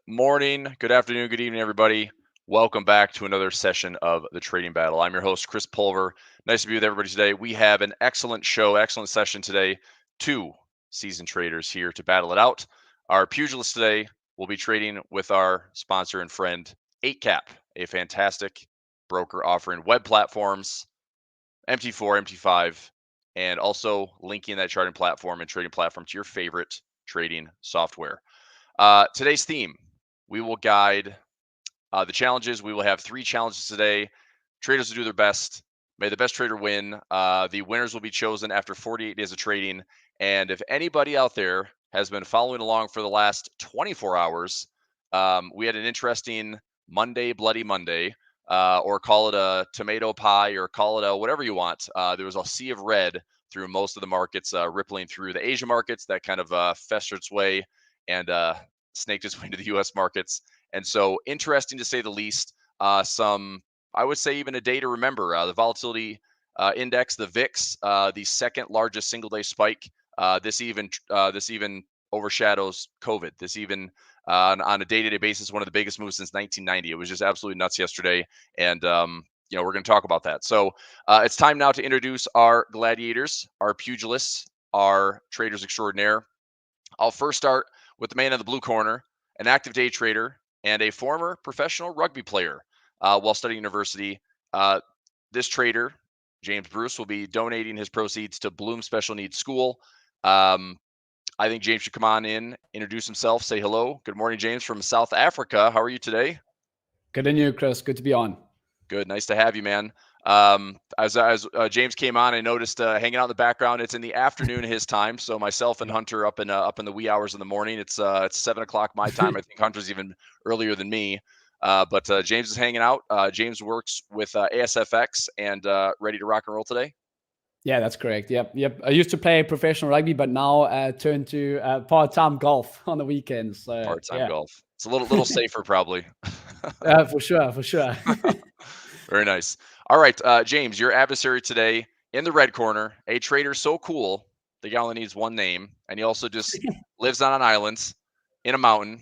morning, good afternoon, good evening, everybody. Welcome back to another session of the Trading Battle. I'm your host, Chris Pulver. Nice to be with everybody today. We have an excellent show, excellent session today. Two seasoned traders here to battle it out. Our pugilist today will be trading with our sponsor and friend, 8Cap, a fantastic broker offering web platforms, MT4, MT5, and also linking that charting platform and trading platform to your favorite trading software. Today's theme, we will guide the challenges. We will have 3 challenges today. Traders will do their best. May the best trader win. The winners will be chosen after 48 days of trading. And if anybody out there has been following along for the last 24 hours, we had an interesting Monday, Bloody Monday, or call it a tomato pie, or call it a whatever you want. There was a sea of red through most of the markets, rippling through the Asia markets that kind of festered its way and snaked its way into the U.S. markets. And so interesting to say the least. I would say even a day to remember. The volatility index, the VIX, the second largest single day spike. This even overshadows COVID. This even on a day-to-day basis, one of the biggest moves since 1990. It was just absolutely nuts yesterday. And we're going to talk about that. So it's time now to introduce our gladiators, our pugilists, our traders extraordinaire. I'll first start with the man in the blue corner, an active day trader and a former professional rugby player while studying university. This trader, James Bruce, will be donating his proceeds to Bloom Special Needs School. I think James should come on in, introduce himself, say hello. Good morning, James from South Africa. How are you today? Good and you, Chris. Good to be on. Good. Nice to have you, man. As James came on, I noticed hanging out in the background. It's in the afternoon his time, so myself and Hunter up in the wee hours of the morning. It's 7:00 my time. I think Hunter's even earlier than me. But James is hanging out. James works with ASFX and ready to rock and roll today. Yeah, that's correct. Yep. I used to play professional rugby, but now turned to part-time golf on the weekends. So, part-time golf. It's a little safer, probably. For sure. Very nice. All right, James, your adversary today in the red corner, a trader so cool, the guy only needs one name, and he also just lives on an island in a mountain,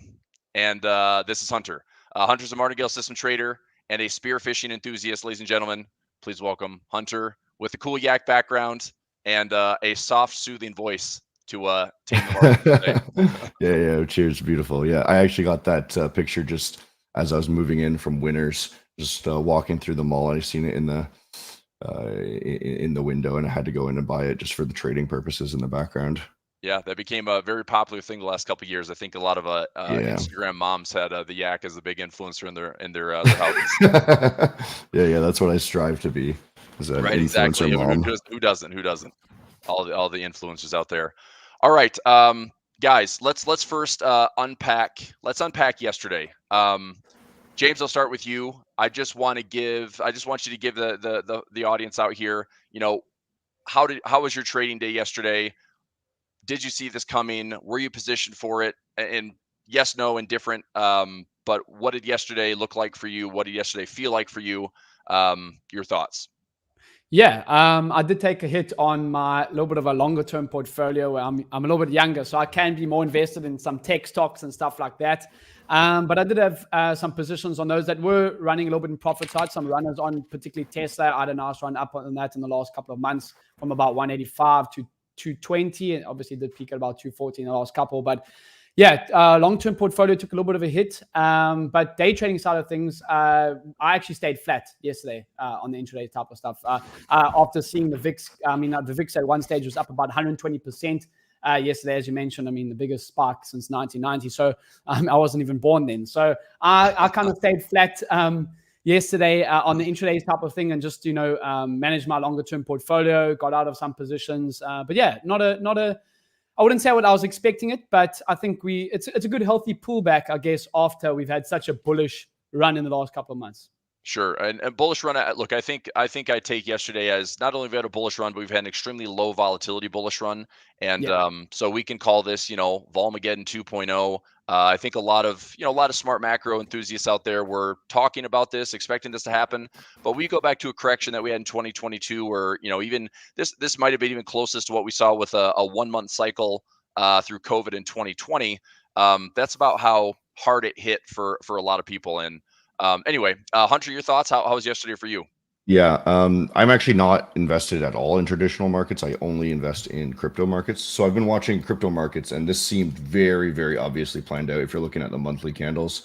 and this is Hunter. Hunter's a martingale system trader and a spearfishing enthusiast, ladies and gentlemen. Please welcome Hunter with a cool yak background and a soft, soothing voice to tame the market today. Yeah. Cheers. Beautiful. Yeah. I actually got that picture just as I was moving in from Winners, just walking through the mall. I seen it in the window, and I had to go in and buy it just for the trading purposes in the background. Yeah, that became a very popular thing the last couple of years. I think a lot of Instagram moms had the yak as a big influencer in their houses. Yeah, that's what I strive to be. Right, exactly. Who doesn't? All the influencers out there. All right, guys, let's first unpack. Let's unpack yesterday. James, I'll start with you. I just want you to give the audience out here, how was your trading day yesterday? Did you see this coming? Were you positioned for it? And yes, no, indifferent. But what did yesterday look like for you? What did yesterday feel like for you? Your thoughts? Yeah, I did take a hit on my little bit of a longer term portfolio where I'm a little bit younger, so I can be more invested in some tech stocks and stuff like that. But I did have some positions on those that were running a little bit in profit side. Some runners on particularly Tesla. I had a nice run up on that in the last couple of months from about 185 to 220, and obviously did peak at about 240 in the last couple. But yeah, long-term portfolio took a little bit of a hit, but day trading side of things, I actually stayed flat yesterday on the intraday type of stuff. After seeing the VIX, the VIX at one stage was up about 120% yesterday, as you mentioned. The biggest spike since 1990. So I wasn't even born then. So I kind of stayed flat yesterday on the intraday type of thing, and just managed my longer-term portfolio, got out of some positions. But yeah, I wouldn't say what I was expecting it, but I think it's a good healthy pullback, I guess, after we've had such a bullish run in the last couple of months. Sure, and bullish run. Look, I think I take yesterday as not only we've had a bullish run, but we've had an extremely low volatility bullish run, and so we can call this, Volmageddon 2.0. I think a lot of smart macro enthusiasts out there were talking about this, expecting this to happen. But we go back to a correction that we had in 2022, where even this might have been even closest to what we saw with a 1 month cycle through COVID in 2020. That's about how hard it hit for a lot of people. And anyway, Hunter, your thoughts? How was yesterday for you? Yeah, I'm actually not invested at all in traditional markets. I only invest in crypto markets. So I've been watching crypto markets, and this seemed very, very obviously planned out. If you're looking at the monthly candles,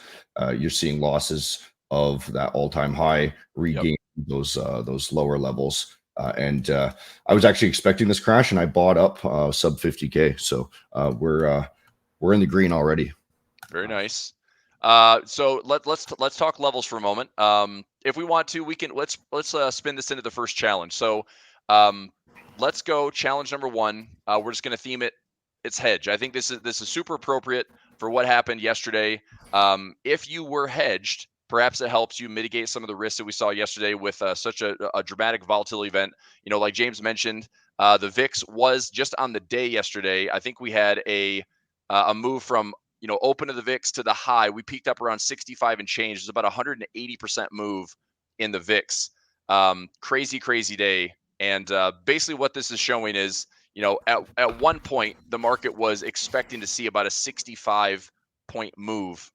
you're seeing losses of that all-time high regain those lower levels. And I was actually expecting this crash, and I bought up sub 50K. So we're in the green already. Very nice. So let's talk levels for a moment. If we want to, we can let's spin this into the first challenge. So let's go challenge number one. We're just going to theme it. It's hedge. I think this is super appropriate for what happened yesterday. If you were hedged, perhaps it helps you mitigate some of the risks that we saw yesterday with such a dramatic volatility event. You know, like James mentioned, the VIX was just on the day yesterday. I think we had a move from open of the VIX to the high. We peaked up around 65 and change. It's about 180% move in the VIX. Crazy day. And basically what this is showing is, at one point, the market was expecting to see about a 65-point move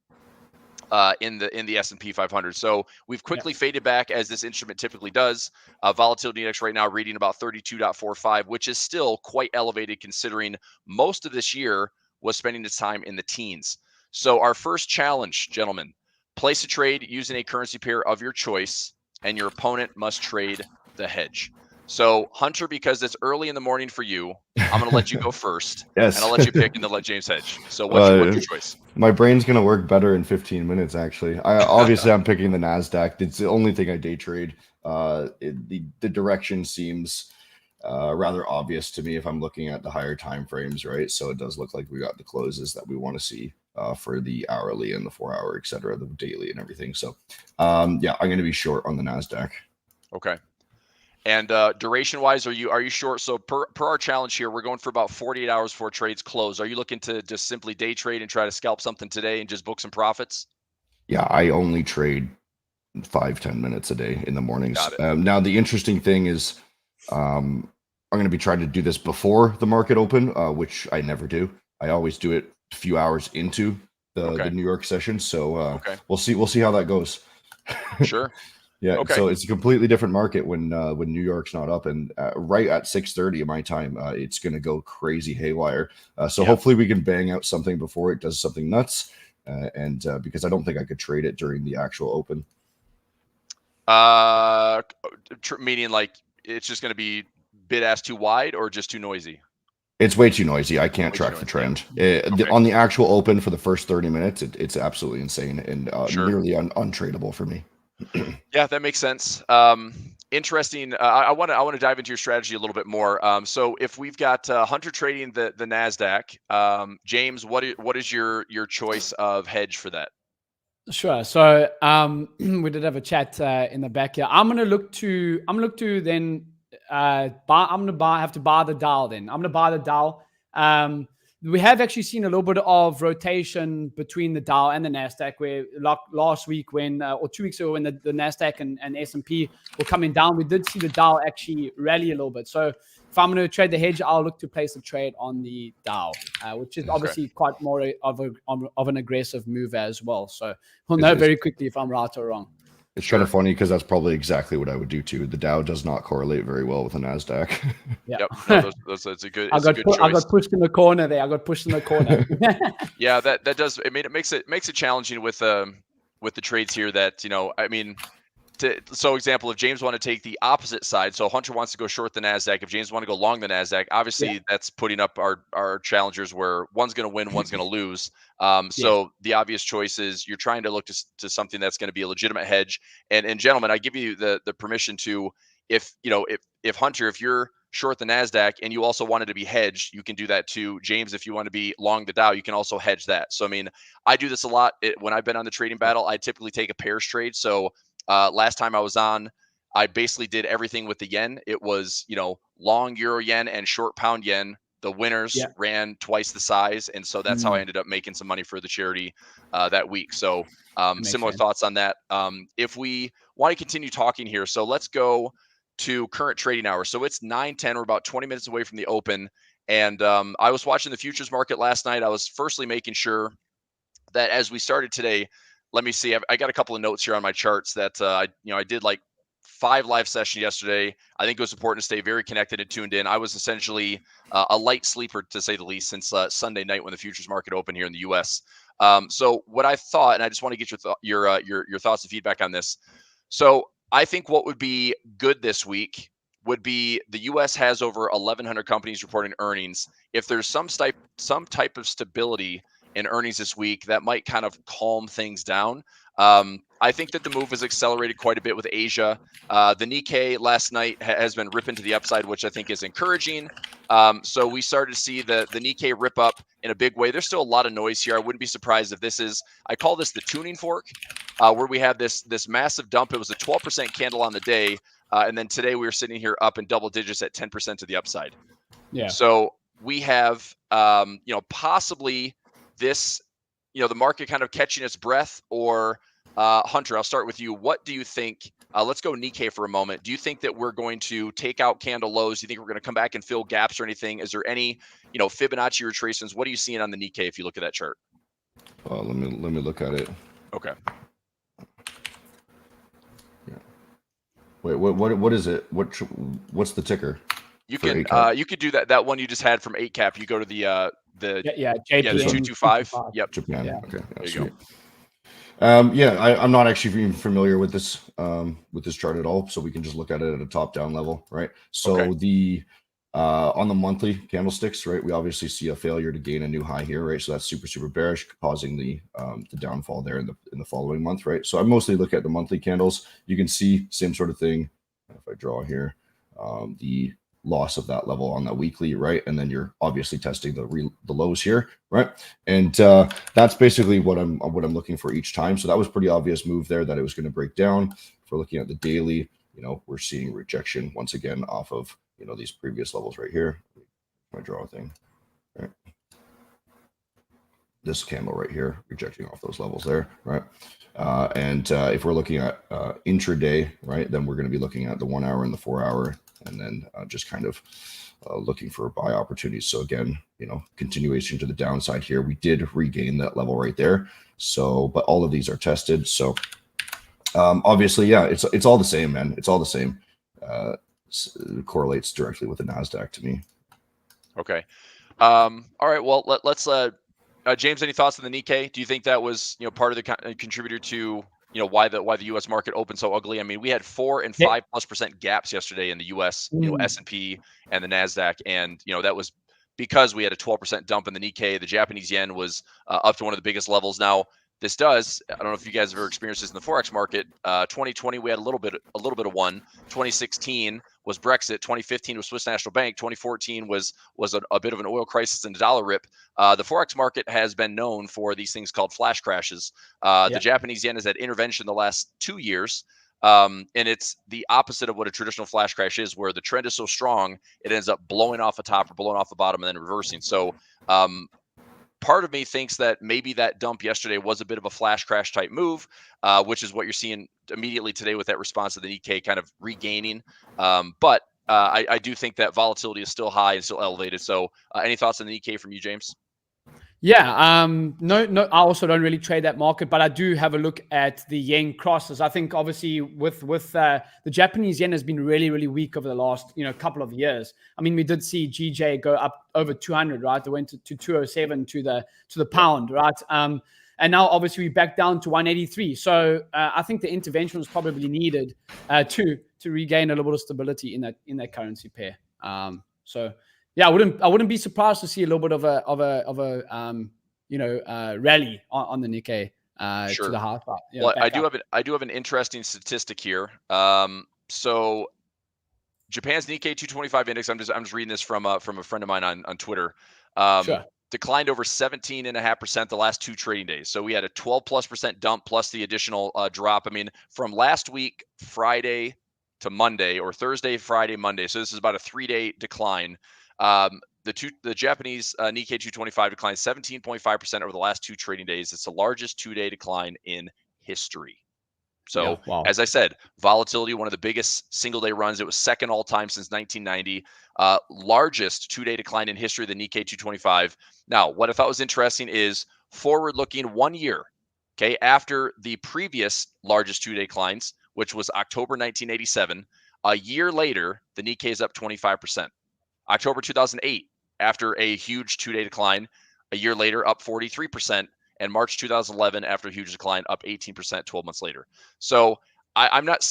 in the S&P 500. So we've quickly faded back, as this instrument typically does. Volatility index right now reading about 32.45, which is still quite elevated considering most of this year was spending its time in the teens. So our first challenge, gentlemen, place a trade using a currency pair of your choice, and your opponent must trade the hedge. So Hunter, because it's early in the morning for you, I'm going to let you go first. Yes. And I'll let you pick and then let James hedge. So what's your choice? My brain's going to work better in 15 minutes, actually. Obviously, I'm picking the NASDAQ. It's the only thing I day trade. The direction seems rather obvious to me if I'm looking at the higher time frames, right? So it does look like we got the closes that we want to see for the hourly and the 4-hour, et cetera, the daily and everything. So yeah, I'm going to be short on the NASDAQ. Okay. And duration wise, are you short? So per our challenge here, we're going for about 48 hours before trades close. Are you looking to just simply day trade and try to scalp something today and just book some profits? Yeah, I only trade 5-10 minutes a day in the mornings. Got it. Now the interesting thing is I'm going to be trying to do this before the market open, which I never do. I always do it a few hours into the New York session. So we'll see how that goes. Sure. Yeah. Okay. So it's a completely different market when New York's not up, and right at 6:30 of my time, it's going to go crazy haywire. So hopefully we can bang out something before it does something nuts, and because I don't think I could trade it during the actual open. Meaning like it's just going to be bid ask too wide or just too noisy? It's way too noisy. I can't track the trend. On the actual open for the first 30 minutes, it's absolutely insane and nearly untradeable for me. Yeah, that makes sense. Interesting. I want to dive into your strategy a little bit more. So if we've got Hunter trading the NASDAQ, James, what is your choice of hedge for that? Sure. So we did have a chat in the back here. I'm gonna look to then have to buy the Dow. Then I'm gonna buy the Dow. We have actually seen a little bit of rotation between the Dow and the NASDAQ, where last week or 2 weeks ago when the NASDAQ and S&P were coming down, we did see the Dow actually rally a little bit. So if I'm going to trade the hedge, I'll look to place a trade on the Dow, which is obviously quite more of an aggressive move as well. So we'll know very quickly if I'm right or wrong. It's kind of funny because that's probably exactly what I would do too. The Dow does not correlate very well with the NASDAQ. Yeah. Yep. No, that's a good choice. I got pushed in the corner there. Yeah, that does. I mean, it makes it challenging with the trades here that, I mean, so example, if James want to take the opposite side, so Hunter wants to go short the NASDAQ. If James want to go long the NASDAQ, obviously that's putting up our challengers where one's going to win, one's going to lose. So the obvious choice is you're trying to look to something that's going to be a legitimate hedge. And gentlemen, I give you the permission to, if Hunter, if you're short the NASDAQ and you also wanted to be hedged, you can do that too. James, if you want to be long the Dow, you can also hedge that. So, I mean, I do this a lot. When I've been on the trading battle, I typically take a pairs trade. So last time I was on, I basically did everything with the yen. It was, long euro yen and short pound yen. The winners ran twice the size. And so that's how I ended up making some money for the charity that week. So similar thoughts on that. If we want to continue talking here, so let's go to current trading hours. So it's 9:10. We're about 20 minutes away from the open. And I was watching the futures market last night. I was firstly making sure that as we started today, let me see. I got a couple of notes here on my charts that I did like 5 live sessions yesterday. I think it was important to stay very connected and tuned in. I was essentially a light sleeper, to say the least, since Sunday night when the futures market opened here in the U.S. So what I thought, and I just want to get your thoughts and feedback on this. So I think what would be good this week would be the U.S. has over 1,100 companies reporting earnings. If there's some type of stability in earnings this week, that might kind of calm things down. I think that the move has accelerated quite a bit with Asia. The Nikkei last night has been ripping to the upside, which I think is encouraging. So we started to see the Nikkei rip up in a big way. There's still a lot of noise here. I wouldn't be surprised if this is, I call this the tuning fork, where we have this massive dump. It was a 12% candle on the day. And then today we were sitting here up in double digits at 10% to the upside. Yeah. So we have, possibly this, the market kind of catching its breath, or Hunter, I'll start with you. What do you think? Let's go Nikkei for a moment. Do you think that we're going to take out candle lows? Do you think we're going to come back and fill gaps or anything? Is there any, Fibonacci retracements? What are you seeing on the Nikkei if you look at that chart? Let me look at it. Okay. Yeah. Wait, what is it? What's the ticker? You could do that one you just had from 8cap. You go to the JPN, the 225. Yep. Japan. Yeah. Okay. There you go. I'm not actually even familiar with this chart at all, so we can just look at it at a top-down level, right? So Okay. On the monthly candlesticks, right, we obviously see a failure to gain a new high here, right? So that's super bearish, causing the downfall there in the following month, right? So I mostly look at the monthly candles. You can see same sort of thing. If I draw here, the loss of that level on that weekly, right? And then you're obviously testing the lows here, right? And that's basically what I'm looking for each time. So that was pretty obvious move there that it was going to break down. If we're looking at the daily, we're seeing rejection once again off of these previous levels right here. My draw thing, right? This candle right here rejecting off those levels there, right? And if we're looking at intraday, right, then we're going to be looking at the 1 hour and the 4 hour, and then just kind of looking for buy opportunities. So again, continuation to the downside here. We did regain that level right there. So, but all of these are tested. So obviously, yeah, it's all the same, man. It's all the same. It correlates directly with the NASDAQ to me. Okay. All right. Well, let's James, any thoughts on the Nikkei? Do you think that was part of the contributor to why the U.S. market opened so ugly? I mean, we had 4% and 5+% gaps yesterday in the U.S. S&P and the NASDAQ, and that was because we had a 12% dump in the Nikkei. The Japanese yen was up to one of the biggest levels. Now, this does, I don't know if you guys have ever experienced this in the forex market. 2020 we had a little bit of one. 2016 was Brexit. 2015 was Swiss National Bank. 2014 was a bit of an oil crisis and a dollar rip. The forex market has been known for these things called flash crashes. The Japanese yen has had intervention the last 2 years. And it's the opposite of what a traditional flash crash is, where the trend is so strong, it ends up blowing off the top or blowing off the bottom and then reversing. So part of me thinks that maybe that dump yesterday was a bit of a flash crash type move, which is what you're seeing immediately today with that response to the Nikkei kind of regaining. But I do think that volatility is still high and still elevated. So any thoughts on the Nikkei from you, James? Yeah, no, I also don't really trade that market, but I do have a look at the yen crosses. I think obviously with the Japanese yen has been really, really weak over the last couple of years. I mean, we did see GJ go up over 200, right? They went to 207 to the pound, right? And now obviously we're back down to 183. So I think the intervention was probably needed to regain a little bit of stability in that currency pair. So. Yeah, I wouldn't be surprised to see a little bit of a rally on the Nikkei Sure. to the high side. Well, I do have an interesting statistic here. So Japan's Nikkei 225 index. I'm just reading this from a friend of mine on Twitter. Sure. Declined over 17.5% the last 2 trading days. So we had a 12+% dump plus the additional drop. I mean, from last week Friday to Monday, or Thursday, Friday, Monday. So this is about a 3-day decline. The Japanese Nikkei 225 declined 17.5% over the last 2 trading days. It's the largest 2-day decline in history. So, as I said, volatility, one of the biggest single-day runs. It was second all-time since 1990. Largest 2-day decline in history of the Nikkei 225. Now, what I thought was interesting is forward-looking 1 year, okay, after the previous largest two-day declines, which was October 1987, a year later, the Nikkei is up 25%. October 2008, after a huge two-day decline, a year later, up 43%. And March 2011, after a huge decline, up 18% 12 months later. So I'm not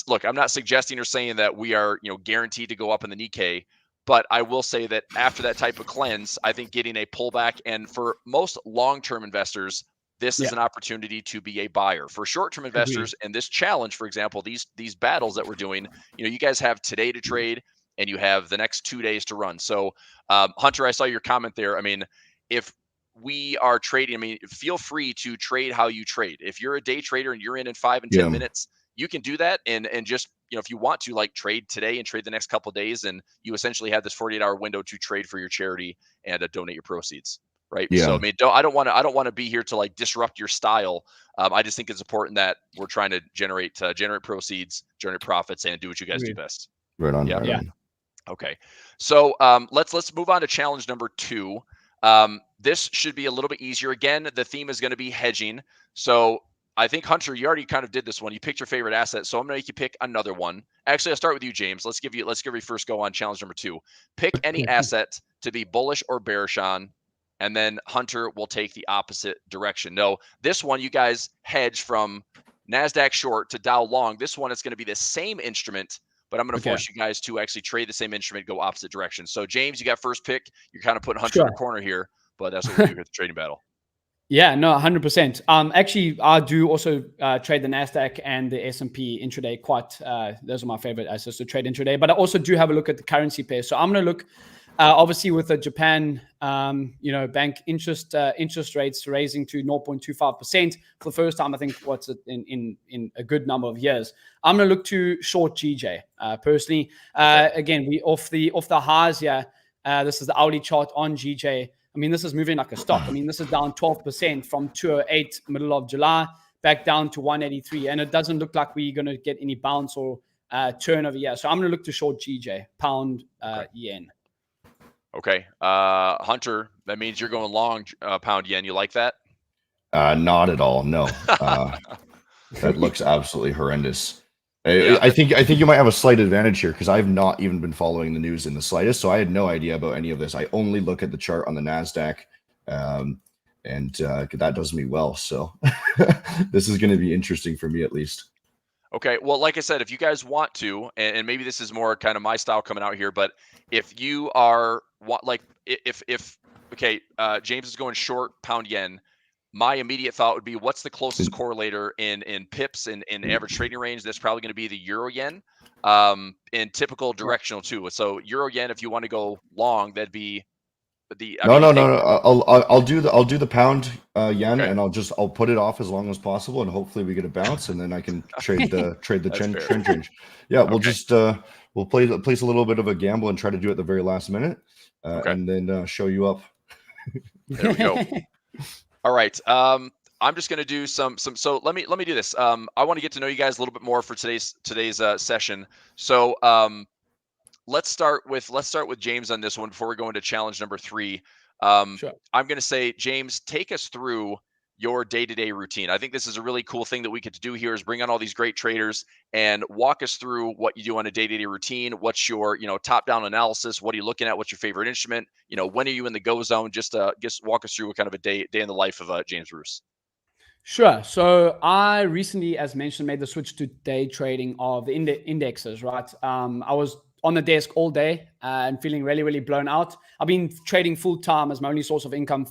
suggesting or saying that we are, guaranteed to go up in the Nikkei, but I will say that after that type of cleanse, I think getting a pullback, and for most long-term investors, this is an opportunity to be a buyer. For short-term investors, and this challenge, for example, these battles that we're doing, you guys have today to trade, and you have the next 2 days to run. So, Hunter, I saw your comment there. I mean, if we are trading, feel free to trade how you trade. If you're a day trader and you're in 5 and 10 minutes, you can do that. And just, if you want to, like, trade today and trade the next couple of days, and you essentially have this 48-hour window to trade for your charity and donate your proceeds. Right. Yeah. So, I don't want to be here to like disrupt your style. I just think it's important that we're trying to generate proceeds, generate profits, and do what you guys do best. Right on. Yeah. Right on. Okay. So let's move on to challenge number 2. This should be a little bit easier. Again, the theme is going to be hedging. So I think, Hunter, you already kind of did this one. You picked your favorite asset, so I'm going to make you pick another one. Actually, I'll start with you, James. Let's give you first go on challenge number 2. Pick any asset to be bullish or bearish on, and then Hunter will take the opposite direction. No, this one you guys hedge from NASDAQ short to Dow long. This one is going to be the same instrument, but I'm going to force you guys to actually trade the same instrument, go opposite direction. So, James, you got first pick. You're kind of putting Hunter in the corner here, but that's what we do here at the trading battle. Yeah, no, 100%. Actually, I do also trade the NASDAQ and the S&P intraday quite. Those are my favorite assets to trade intraday. But I also do have a look at the currency pair. So I'm going to look, obviously, with the Japan, bank interest rates raising to 0.25% for the first time, I think, in a good number of years. I'm going to look to short GJ personally. Again, we off the highs here. This is the hourly chart on GJ. This is moving like a stock. This is down 12% from 208 middle of July back down to 183. And it doesn't look like we're going to get any bounce or turn over here. So I'm going to look to short GJ, pound yen. Okay. Hunter, that means you're going long pound yen. You like that? Not at all. No. That looks absolutely horrendous. I think you might have a slight advantage here because I've not even been following the news in the slightest, so I had no idea about any of this. I only look at the chart on the NASDAQ, and that does me well. So this is going to be interesting for me at least. Okay. Well, like I said, if you guys want to, and maybe this is more kind of my style coming out here, but if you are James is going short pound yen. My immediate thought would be, what's the closest correlator in pips in average trading range? That's probably going to be the euro yen, in typical directional too. So euro yen, if you want to go long, that'd be the. No. I'll do the pound yen, and I'll put it off as long as possible, and hopefully we get a bounce, and then I can trade the trend change. Yeah, we'll just we'll place a little bit of a gamble and try to do it at the very last minute, and then show you up. There we go. All right. I'm just going to do some. So let me do this. I want to get to know you guys a little bit more for today's session. So let's start with James on this one before we go into challenge number 3. Sure. I'm going to say, James, take us through your day-to-day routine. I think this is a really cool thing that we get to do here, is bring on all these great traders and walk us through what you do on a day-to-day routine. What's your, top-down analysis? What are you looking at? What's your favorite instrument? When are you in the go zone? Just walk us through what kind of a day in the life of James Roos. Sure. So I recently, as mentioned, made the switch to day trading of the indexes, right? I was on the desk all day and feeling really, really blown out. I've been trading full time as my only source of income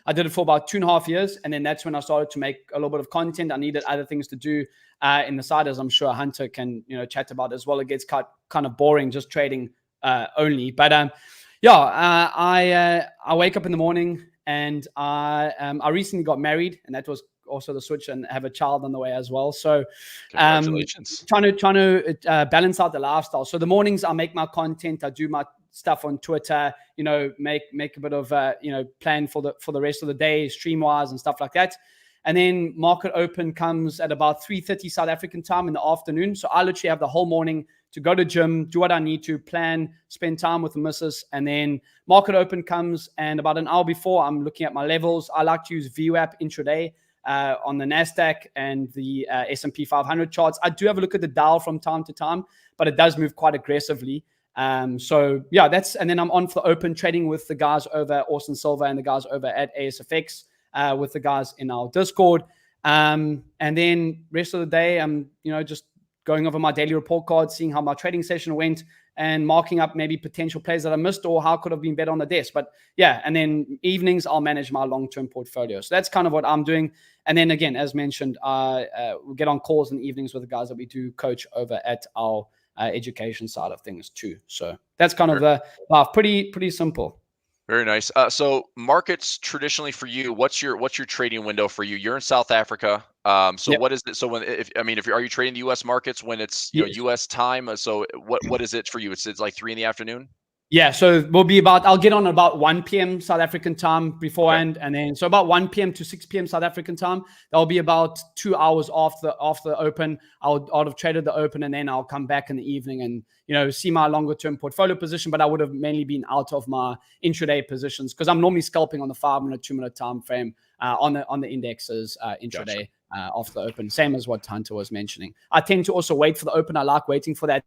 I did it for about 2.5 years. And then that's when I started to make a little bit of content. I needed other things to do in the side, as I'm sure Hunter can, chat about as well. It gets kind of boring just trading only. But I wake up in the morning, and I recently got married, and that was also the switch, and have a child on the way as well. So congratulations. Trying to balance out the lifestyle. So the mornings I make my content, I do my stuff on Twitter, make a bit of plan for the rest of the day, stream wise and stuff like that. And then market open comes at about 3:30 South African time in the afternoon. So I literally have the whole morning to go to gym, do what I need to, plan, spend time with the missus, and then market open comes, and about an hour before, I'm looking at my levels. I like to use VWAP intraday on the NASDAQ and the S&P 500 charts. I do have a look at the Dow from time to time, but it does move quite aggressively. So yeah, and then I'm on for the open, trading with the guys over at Austin Silver and the guys over at ASFX, with the guys in our Discord. And then rest of the day, I'm, just going over my daily report card, seeing how my trading session went, and marking up maybe potential plays that I missed or how could have been better on the desk. But yeah, and then evenings, I'll manage my long-term portfolio. So that's kind of what I'm doing. And then again, as mentioned, we'll get on calls in the evenings with the guys that we do coach over at our education side of things too. So that's kind of the pretty simple. Very nice. So markets traditionally for you, what's your trading window for you? You're in South Africa. So Yep. what is it? So are you trading the U.S. markets when it's Yes. U.S. time? So what is it for you? It's like 3 p.m. Yeah, so I'll get on about 1 p.m. South African time beforehand, and then so about 1 p.m. to 6 p.m. South African time. That'll be about 2 hours after the open. I'll have traded the open, and then I'll come back in the evening and see my longer term portfolio position. But I would have mainly been out of my intraday positions because I'm normally scalping on the 5-minute, 2-minute time frame on the indexes intraday. Gotcha. After the open, same as what Hunter was mentioning. I tend to also wait for the open. I like waiting for that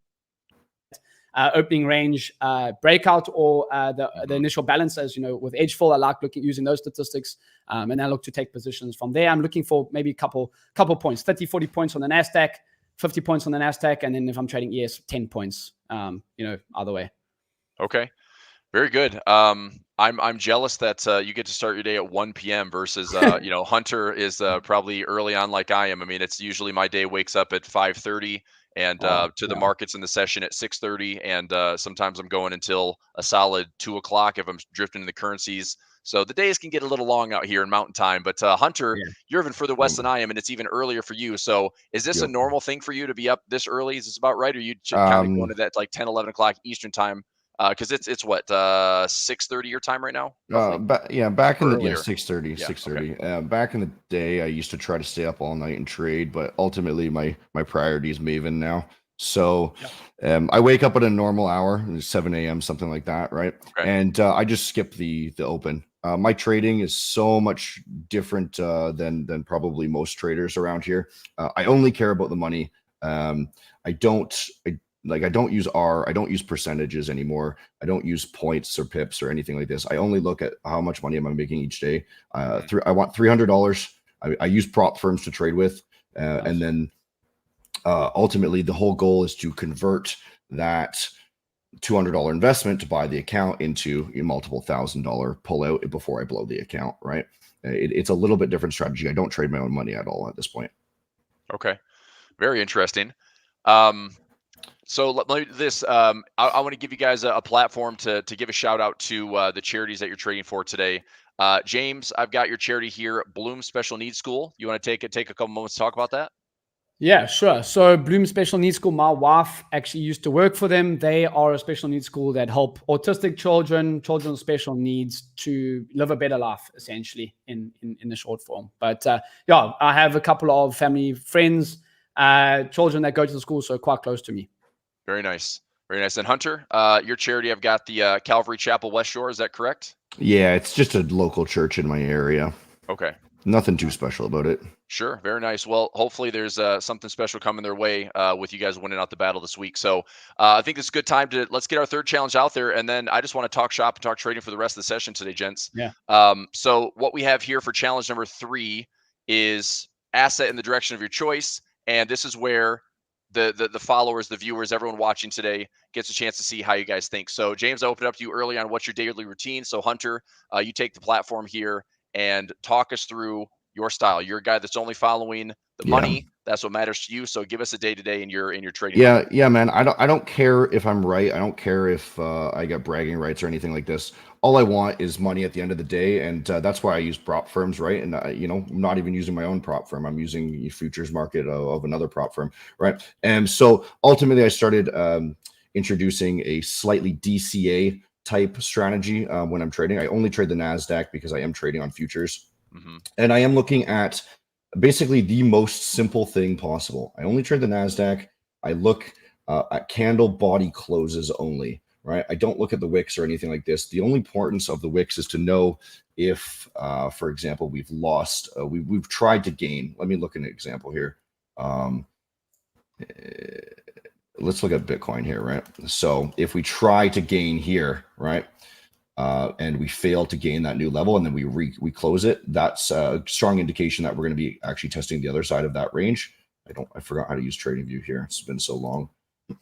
opening range breakout or the initial balances. With edge fill, I like using those statistics, and I look to take positions from there. I'm looking for maybe a couple points, 30, 40 points on the NASDAQ, 50 points on the NASDAQ, and then if I'm trading ES, 10 points, either way. Okay. Very good. I'm jealous that you get to start your day at 1 p.m. versus Hunter is probably early on like I am. I mean, it's usually my day wakes up at 5:30 and to the markets in the session at 6:30, and sometimes I'm going until a solid 2 o'clock if I'm drifting in the currencies. So the days can get a little long out here in Mountain Time. But Hunter, you're even further west than I am, and it's even earlier for you. So is this a normal thing for you to be up this early? Is this about right? Or you kind of going to that like 10, 11 o'clock Eastern time? Because it's what 6:30 your time right now. Back in the earlier? 6:30. Yeah, 6:30. Back in the day, I used to try to stay up all night and trade, but ultimately my priority is Maven now. So I wake up at a normal hour, 7 a.m., something like that, right? Okay. And I just skip the open. My trading is so much different than probably most traders around here. I only care about the money. I don't use R. I don't use percentages anymore. I don't use points or pips or anything like this. I only look at how much money am I making each day. I want $300. I use prop firms to trade with, and then ultimately the whole goal is to convert that $200 investment to buy the account into a multiple $1,000 pullout before I blow the account. Right? It's a little bit different strategy. I don't trade my own money at all at this point. Okay, very interesting. So let me this. I want to give you guys a platform to give a shout out to the charities that you're trading for today. James, I've got your charity here, Bloom Special Needs School. You want to take a couple moments to talk about that? Yeah, sure. So Bloom Special Needs School, my wife actually used to work for them. They are a special needs school that help autistic children with special needs to live a better life, essentially, in the short form. But I have a couple of family friends, children that go to the school, so quite close to me. Very nice. Very nice. And Hunter, your charity, I've got the Calvary Chapel West Shore. Is that correct? Yeah, it's just a local church in my area. Okay. Nothing too special about it. Sure. Very nice. Well, hopefully there's something special coming their way with you guys winning out the battle this week. So I think it's a good time let's get our third challenge out there. And then I just want to talk shop and talk trading for the rest of the session today, gents. Yeah. So what we have here for challenge number 3 is asset in the direction of your choice. And this is where the followers, the viewers, everyone watching today gets a chance to see how you guys think. So James, I opened up to you early on what's your daily routine. So Hunter, you take the platform here and talk us through your style. You're a guy that's only following the money. That's what matters to you. So give us a day to day in your trading. Yeah, man. I don't care if I'm right. I don't care if I got bragging rights or anything like this. All I want is money at the end of the day, and that's why I use prop firms, right? And I'm not even using my own prop firm. I'm using the futures market of another prop firm, right? And so ultimately, I started introducing a slightly DCA type strategy when I'm trading. I only trade the NASDAQ because I am trading on futures. And I am looking at basically the most simple thing possible. I only trade the NASDAQ. I look at candle body closes only, right? I don't look at the wicks or anything like this. The only importance of the wicks is to know if, for example, we've lost, we've tried to gain. Let me look at an example here. Let's look at Bitcoin here, right? So if we try to gain here, right, and we fail to gain that new level, and then we close it, that's a strong indication that we're going to be actually testing the other side of that range. I forgot how to use TradingView here. It's been so long.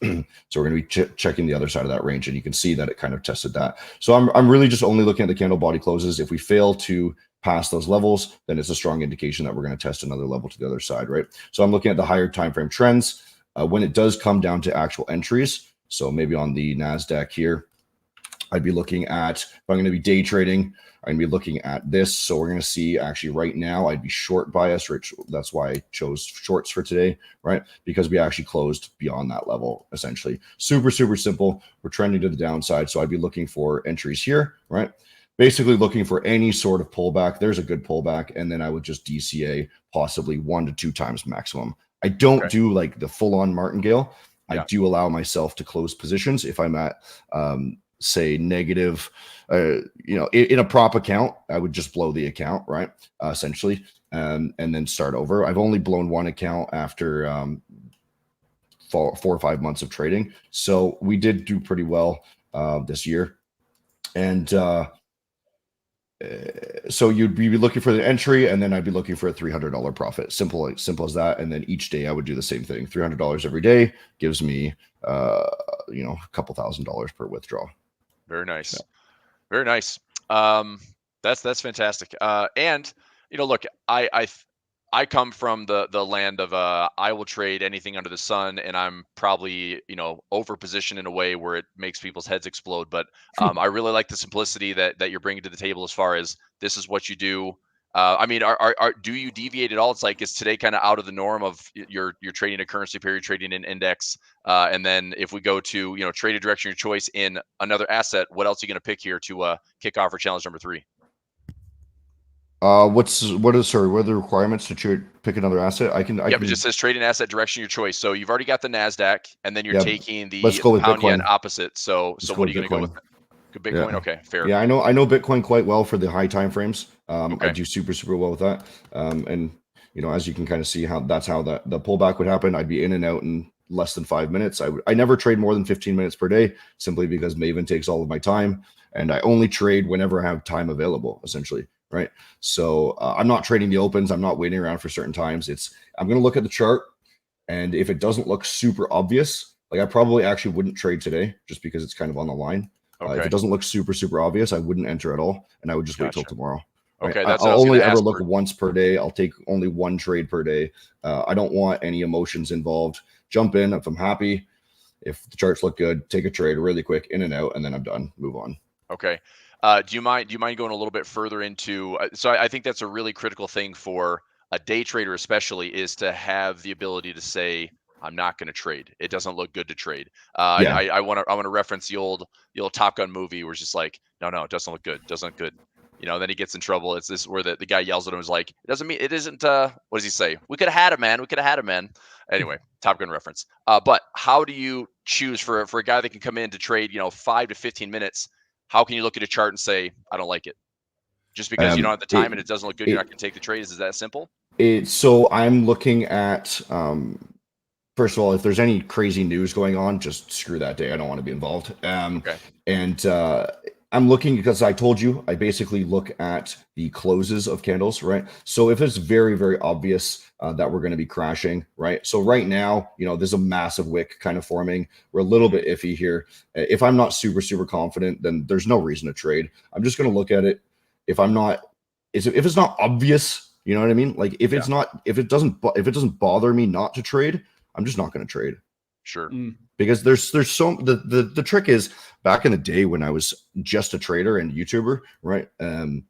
So we're going to be checking the other side of that range, and you can see that it kind of tested that. So I'm really just only looking at the candle body closes. If we fail to pass those levels, then it's a strong indication that we're going to test another level to the other side, right? So I'm looking at the higher time frame trends. When it does come down to actual entries, so maybe on the NASDAQ here, I'd be looking at, if I'm going to be day trading, I'm going to be looking at this. So we're going to see actually right now, I'd be short biased, which that's why I chose shorts for today, right? Because we actually closed beyond that level, essentially. Super, super simple. We're trending to the downside. So I'd be looking for entries here, right? Basically looking for any sort of pullback. There's a good pullback. And then I would just DCA possibly 1 to 2 times maximum. I don't do like the full on martingale. I do allow myself to close positions if I'm at, say negative, in a prop account, I would just blow the account, right? Essentially, and then start over. I've only blown one account after 4 or 5 months of trading. So we did do pretty well this year. And so you'd be looking for the entry, and then I'd be looking for a $300 profit. Simple as that. And then each day I would do the same thing. $300 every day gives me, a couple $1,000s per withdrawal. Very nice. Yeah. Very nice. That's fantastic. And look, I come from the land of I will trade anything under the sun, and I'm probably over positioned in a way where it makes people's heads explode. But I really like the simplicity that you're bringing to the table as far as this is what you do. I mean, do you deviate at all? It's like, is today kind of out of the norm of you're trading a currency pair, you're trading an index, and then if we go to trade a direction of your choice in another asset, what else are you going to pick here to kick off for challenge number 3? What are the requirements to pick another asset? I can. It just says trade an asset direction of your choice. So you've already got the NASDAQ, and then you're taking the let's go with pound yen Bitcoin. opposite. So what are you going to go with? Bitcoin. Yeah. Okay, fair. Yeah, I know Bitcoin quite well for the high time frames. Okay. I do super well with that. And as you can kind of see that's how the pullback would happen. I'd be in and out in less than 5 minutes. I never trade more than 15 minutes per day, simply because Maven takes all of my time, and I only trade whenever I have time available, essentially. Right. So I'm not trading the opens. I'm not waiting around for certain times. I'm going to look at the chart, and if it doesn't look super obvious, like I probably actually wouldn't trade today just because it's kind of on the line. Okay. If it doesn't look super obvious, I wouldn't enter at all, and I would just wait till tomorrow. Right? Okay, I'll only ever look once per day. I'll take only one trade per day. I don't want any emotions involved. Jump in if I'm happy. If the charts look good, take a trade really quick, in and out, and then I'm done. Move on. Okay. Do you mind going a little bit further into? So I think that's a really critical thing for a day trader, especially, is to have the ability to say, I'm not going to trade. It doesn't look good to trade. I want to reference the old Top Gun movie where it's just like, no, it doesn't look good. Doesn't look good. Then he gets in trouble. It's this where the guy yells at him, is like, it doesn't mean it isn't. What does he say? We could have had him, man. We could have had him, man. Anyway, Top Gun reference. But how do you choose for a guy that can come in to trade, 5 to 15 minutes? How can you look at a chart and say, I don't like it? Just because you don't have the time and it doesn't look good, you're not going to take the trade? Is that simple? So I'm looking at, first of all, if there's any crazy news going on, just screw that day. I don't want to be involved. Okay. And I'm looking, because I told you, I basically look at the closes of candles, right? So if it's very, very obvious that we're going to be crashing, right? So right now, there's a massive wick kind of forming. We're a little bit iffy here. If I'm not super confident, then there's no reason to trade. I'm just going to look at it. If it's not obvious, you know what I mean? Like if it doesn't bother me not to trade, I'm just not going to trade. Sure. Because there's the trick is, back in the day when I was just a trader and YouTuber, right? I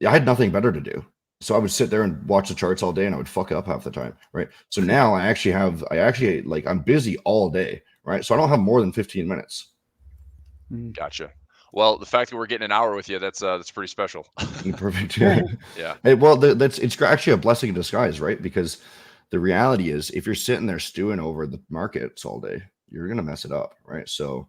had nothing better to do. So I would sit there and watch the charts all day, and I would fuck up half the time, right? So now I'm busy all day, right? So I don't have more than 15 minutes. Gotcha. Well, the fact that we're getting an hour with you, that's pretty special. Perfect. Yeah. Yeah. Hey, well, it's actually a blessing in disguise, right? Because the reality is, if you're sitting there stewing over the markets all day, you're going to mess it up, right? So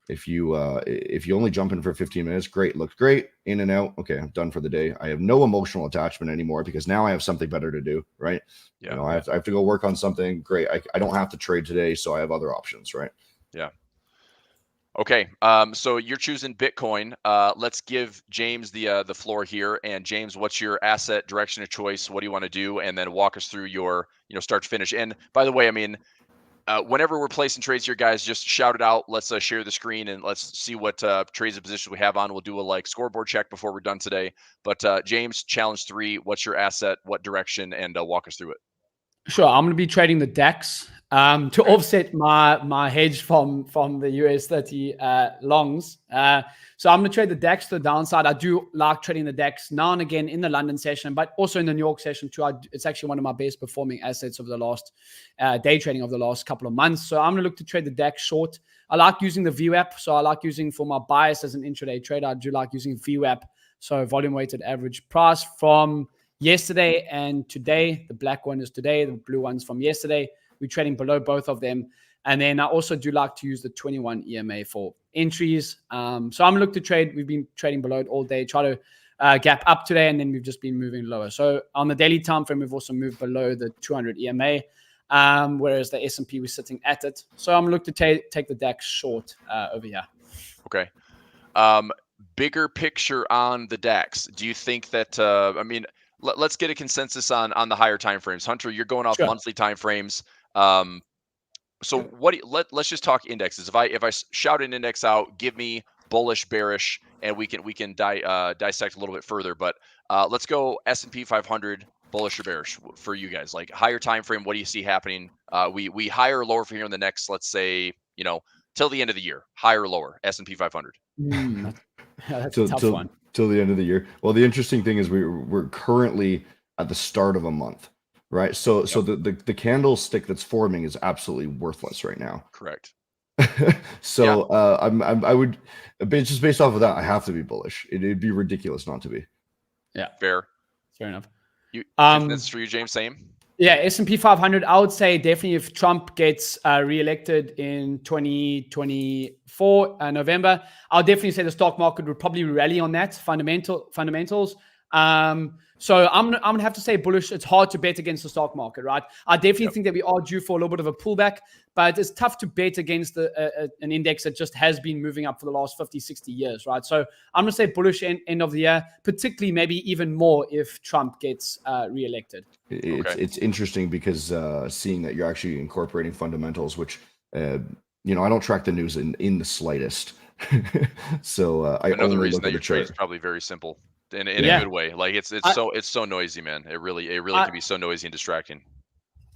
if you only jump in for 15 minutes, great, looked great, in and out. Okay, I'm done for the day. I have no emotional attachment anymore because now I have something better to do, right? Yeah. I have to go work on something. Great. I don't have to trade today, so I have other options, right? Yeah. Okay. So you're choosing Bitcoin. Let's give James the floor here. And James, what's your asset direction of choice? What do you want to do? And then walk us through your, start to finish. And by the way, I mean, whenever we're placing trades here, guys, just shout it out. Let's share the screen and let's see what trades and positions we have on. We'll do a scoreboard check before we're done today. But James, challenge 3, what's your asset? What direction? And walk us through it. Sure, I'm going to be trading the DAX to offset my hedge from the US 30 longs. So I'm going to trade the DAX to the downside. I do like trading the DAX now and again in the London session, but also in the New York session too. It's actually one of my best performing assets of the last day trading of the last couple of months. So I'm going to look to trade the DAX short. I like using the VWAP. So I like using for my bias as an intraday trader. I do like using VWAP. So volume weighted average price from yesterday and today. The black one is today, the blue one's from yesterday. We're trading below both of them. And then I also do like to use the 21 EMA for entries. So I'm going to look to trade. We've been trading below it all day, try to gap up today, and then we've just been moving lower. So on the daily time frame, we've also moved below the 200 EMA, whereas the S&P was sitting at it. So I'm going to look to take the DAX short over here. Okay. Bigger picture on the DAX. Do you think that, let's get a consensus on the higher time frames. Hunter, you're going off monthly time frames. So let's just talk indexes. If I shout an index out, give me bullish, bearish, and we can dissect a little bit further. But let's go S&P 500, bullish or bearish for you guys. Like higher time frame, what do you see happening? We higher or lower for here in the next, let's say, till the end of the year, higher or lower, S&P 500. That's a tough one. Till the end of the year. Well, the interesting thing is we're currently at the start of a month, right? So the candlestick that's forming is absolutely worthless right now. Correct. So I would, just based off of that, I have to be bullish. It'd be ridiculous not to be. Yeah, fair enough. That's for you, James. Same. Yeah, S&P 500, I would say definitely if Trump gets reelected in 2024 November, I'll definitely say the stock market would probably rally on that fundamentals. So I'm gonna have to say bullish. It's hard to bet against the stock market, right? I definitely think that we are due for a little bit of a pullback, but it's tough to bet against an index that just has been moving up for the last 50, 60 years, right? So I'm gonna say bullish end of the year, particularly maybe even more if Trump gets reelected. It's interesting because seeing that you're actually incorporating fundamentals, which I don't track the news in the slightest. So I another only reason look that at your the trade is chart. probably very simple in a good way. Like it's so noisy, man. It really can be so noisy and distracting.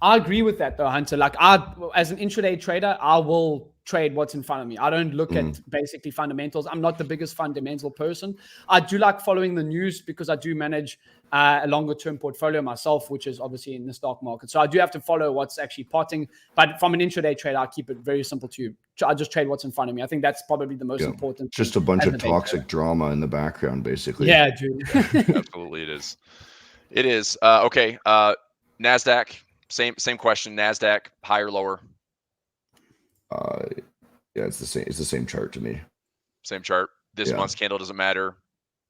I agree with that though, Hunter. Like as an intraday trader, I will trade what's in front of me. I don't look at basically fundamentals. I'm not the biggest fundamental person. I do like following the news because I do manage a longer term portfolio myself, which is obviously in the stock market. So I do have to follow what's actually potting. But from an intraday trader, I keep it very simple to you. I just trade what's in front of me. I think that's probably the most important. Just a bunch of toxic drama in the background, basically. Yeah, dude. Absolutely, it is. It is. Okay. NASDAQ. Same question. NASDAQ, higher, lower? Yeah, it's the same. It's the same chart to me. Same chart. This month's candle doesn't matter.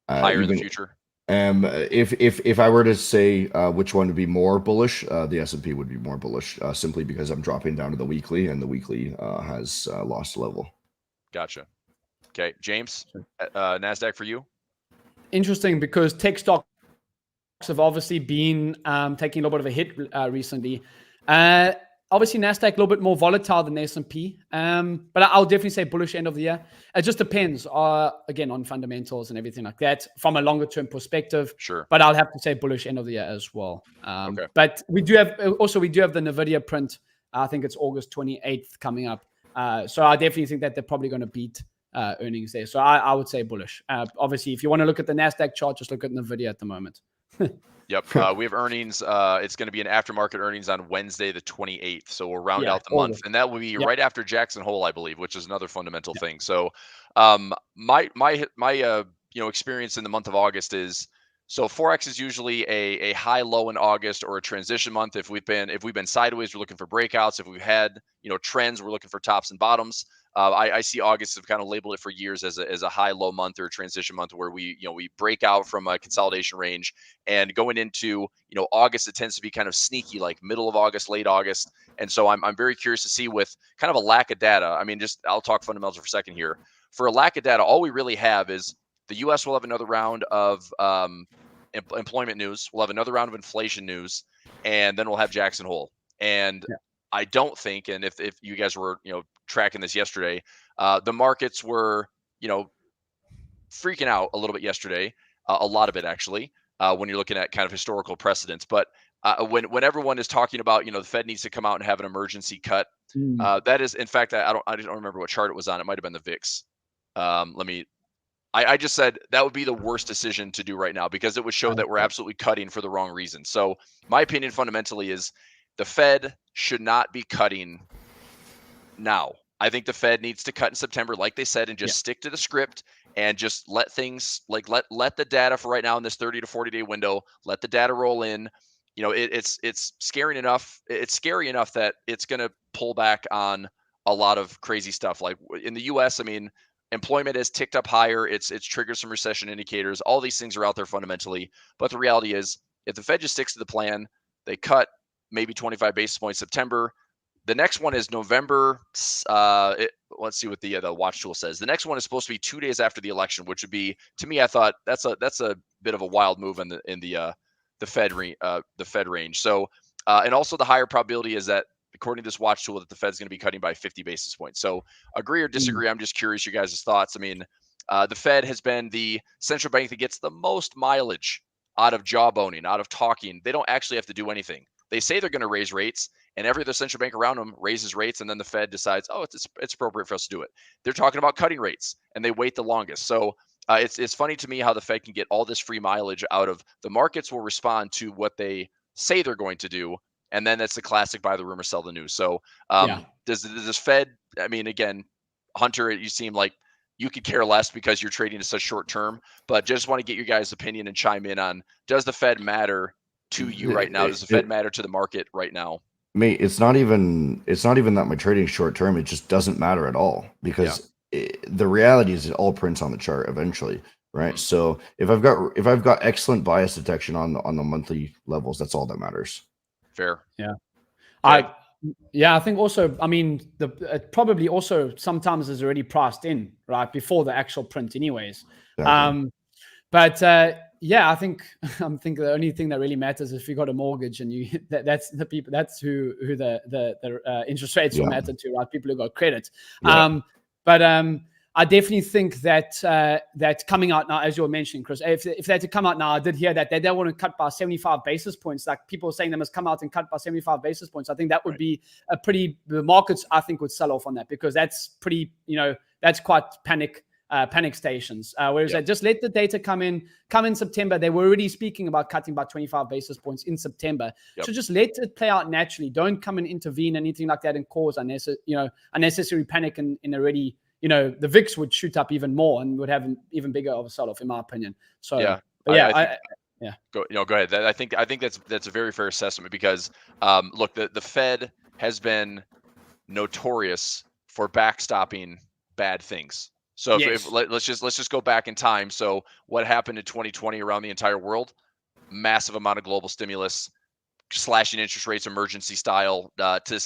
Higher in the future. If I were to say which one would be more bullish, the S&P would be more bullish, simply because I'm dropping down to the weekly, and the weekly has lost level. Gotcha. Okay, James, NASDAQ for you. Interesting, because tech stocks have obviously been taking a little bit of a hit recently. Obviously, NASDAQ a little bit more volatile than the S&P, but I'll definitely say bullish end of the year. It just depends, again, on fundamentals and everything like that from a longer term perspective. Sure. But I'll have to say bullish end of the year as well. Okay. But we do have the NVIDIA print. I think it's August 28th coming up. So I definitely think that they're probably going to beat earnings there. So I would say bullish. Obviously, if you want to look at the NASDAQ chart, just look at NVIDIA at the moment. Yep. We have earnings. It's going to be an aftermarket earnings on Wednesday, the 28th. So we'll round out the month, and that will be right after Jackson Hole, I believe, which is another fundamental thing. So, my experience in the month of August is So Forex is usually a high low in August or a transition month. If we've been sideways, we're looking for breakouts. If we've had trends, we're looking for tops and bottoms. I see August, have kind of labeled it for years as a high low month or a transition month where we break out from a consolidation range, and going into August, it tends to be kind of sneaky, like middle of August, late August. And so I'm very curious to see, with kind of a lack of data. I mean, I'll talk fundamentals for a second here. For a lack of data, all we really have is the U.S. will have another round of employment news. We'll have another round of inflation news, and then we'll have Jackson Hole. And I don't think, and if you guys were tracking this yesterday, the markets were freaking out a little bit yesterday, a lot of it actually, when you're looking at kind of historical precedents. But when everyone is talking about the Fed needs to come out and have an emergency cut, that is, in fact, I don't remember what chart it was on. It might have been the VIX. I just said that would be the worst decision to do right now, because it would show that we're absolutely cutting for the wrong reason. So my opinion fundamentally is the Fed should not be cutting now. I think the Fed needs to cut in September, like they said, and just stick to the script and just let things, like let the data for right now in this 30 to 40 day window, let the data roll in. It's scary enough. It's scary enough that it's going to pull back on a lot of crazy stuff. Like in the US, I mean, employment has ticked up higher. It's triggered some recession indicators. All these things are out there fundamentally. But the reality is, if the Fed just sticks to the plan, they cut maybe 25 basis points September. The next one is November. Let's see what the watch tool says. The next one is supposed to be 2 days after the election, which would be, to me, I thought that's a bit of a wild move in the Fed range. So and also the higher probability is that, according to this watch tool, that the Fed's going to be cutting by 50 basis points. So agree or disagree, I'm just curious your guys' thoughts. I mean, the Fed has been the central bank that gets the most mileage out of jawboning, out of talking. They don't actually have to do anything. They say they're going to raise rates, and every other central bank around them raises rates, and then the Fed decides, oh, it's appropriate for us to do it. They're talking about cutting rates, and they wait the longest. So it's funny to me how the Fed can get all this free mileage out of the markets. Will respond to what they say they're going to do, and then that's the classic buy the rumor, sell the news. So does this Fed, I mean, again, Hunter, you seem like you could care less because you're trading at such short term, but just want to get your guys' opinion and chime in on, does the Fed matter to you right now? Does the Fed matter to the market right now? Mate, it's not even that my trading short term. It just doesn't matter at all, because the reality is it all prints on the chart eventually, right? Mm-hmm. So if I've got excellent bias detection on the monthly levels, that's all that matters. Fair. Yeah. Okay. I think also, I mean, it probably also sometimes is already priced in, right, before the actual print anyways. Exactly. I think the only thing that really matters is if you got a mortgage and that's the people, that's who the interest rates will matter to, right? People who got credit. I definitely think that coming out now, as you were mentioning, Chris, if they had to come out now, I did hear that they don't want to cut by 75 basis points. Like people are saying they must come out and cut by 75 basis points. I think that would be the markets, I think, would sell off on that, because that's pretty, that's quite panic stations. Whereas just let the data come in September. They were already speaking about cutting by 25 basis points in September. So just let it play out naturally. Don't come and intervene, anything like that, and cause unnecessary panic in already, the VIX would shoot up even more and would have an even bigger of a sell-off, in my opinion. So go ahead. I think that's a very fair assessment, because look, the Fed has been notorious for backstopping bad things. So let's just go back in time. So what happened in 2020 around the entire world? Massive amount of global stimulus, slashing interest rates, emergency style, to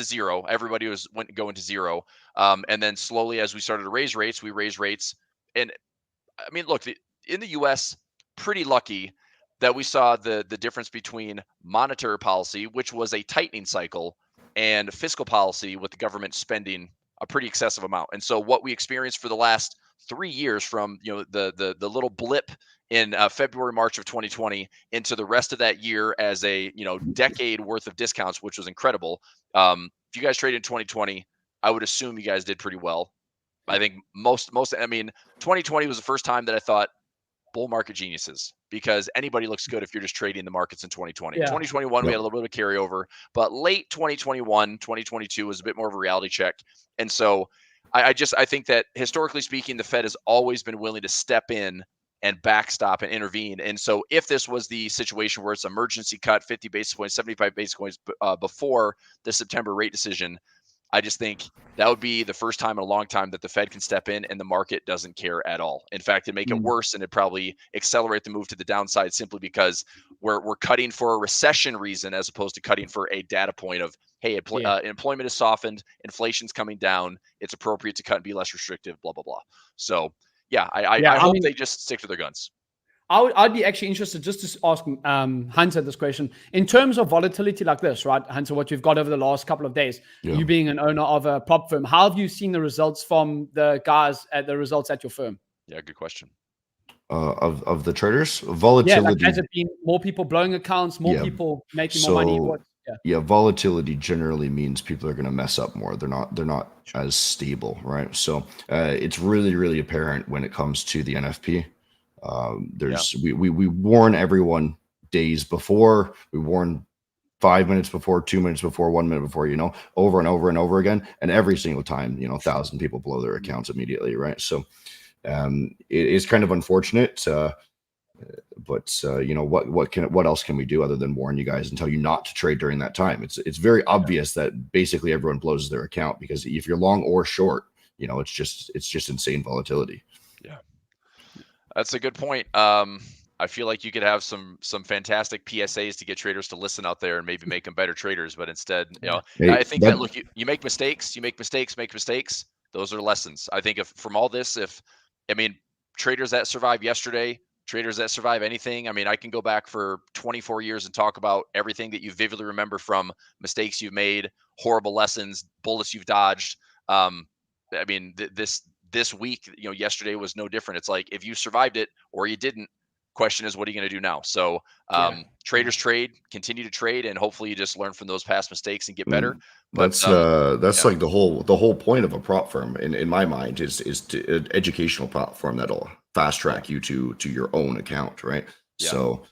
zero. Everybody went going to zero. And then slowly, as we started to raise rates, we raised rates. And I mean, look, in the US, pretty lucky that we saw the difference between monetary policy, which was a tightening cycle, and fiscal policy, with the government spending a pretty excessive amount. And so what we experienced for the last 3 years, from the little blip in February, March of 2020 into the rest of that year as a decade worth of discounts, which was incredible. If you guys traded in 2020, I would assume you guys did pretty well. I think most, I mean, 2020 was the first time that I thought bull market geniuses, because anybody looks good if you're just trading the markets in 2020. 2021, we had a little bit of carryover, but late 2021, 2022 was a bit more of a reality check. And so I think that historically speaking, the Fed has always been willing to step in and backstop and intervene. And so if this was the situation where it's emergency cut 50 basis points, 75 basis points before the September rate decision, I just think that would be the first time in a long time that the Fed can step in and the market doesn't care at all. In fact, it'd make it worse, and it'd probably accelerate the move to the downside simply because we're cutting for a recession reason as opposed to cutting for a data point of, hey, employment is softened, inflation's coming down, it's appropriate to cut and be less restrictive, blah, blah, blah. So yeah, I hope they just stick to their guns. I'd be actually interested just to ask Hunter this question. In terms of volatility like this, right, Hunter, what you've got over the last couple of days, you being an owner of a prop firm, how have you seen the results from the guys at the results at your firm? Yeah, good question. Of the traders, volatility. Yeah, like, has it been more people blowing accounts, more people making more money? Volatility generally means people are going to mess up more. They're not as stable, right? So it's really apparent when it comes to the NFP. We warn everyone days before, we warn 5 minutes before, 2 minutes before, 1 minute before, over and over and over again. And every single time, 1,000 people blow their accounts immediately. Right. So it is kind of unfortunate. But what else can we do other than warn you guys and tell you not to trade during that time? It's very obvious that basically everyone blows their account, because if you're long or short, it's just insane volatility. Yeah. That's a good point. I feel like you could have some fantastic PSAs to get traders to listen out there and maybe make them better traders. But instead, I think that look, you make mistakes, make mistakes. Those are lessons. I think from all this, traders that survived yesterday, traders that survive anything. I can go back for 24 years and talk about everything that you vividly remember from mistakes you've made, horrible lessons, bullets you've dodged. This week, yesterday was no different. It's like, if you survived it or you didn't, question is, what are you going to do now? So traders trade, continue to trade, and hopefully you just learn from those past mistakes and get better. But that's like the whole point of a prop firm in my mind is to an educational platform that'll fast track you to your own account, right? So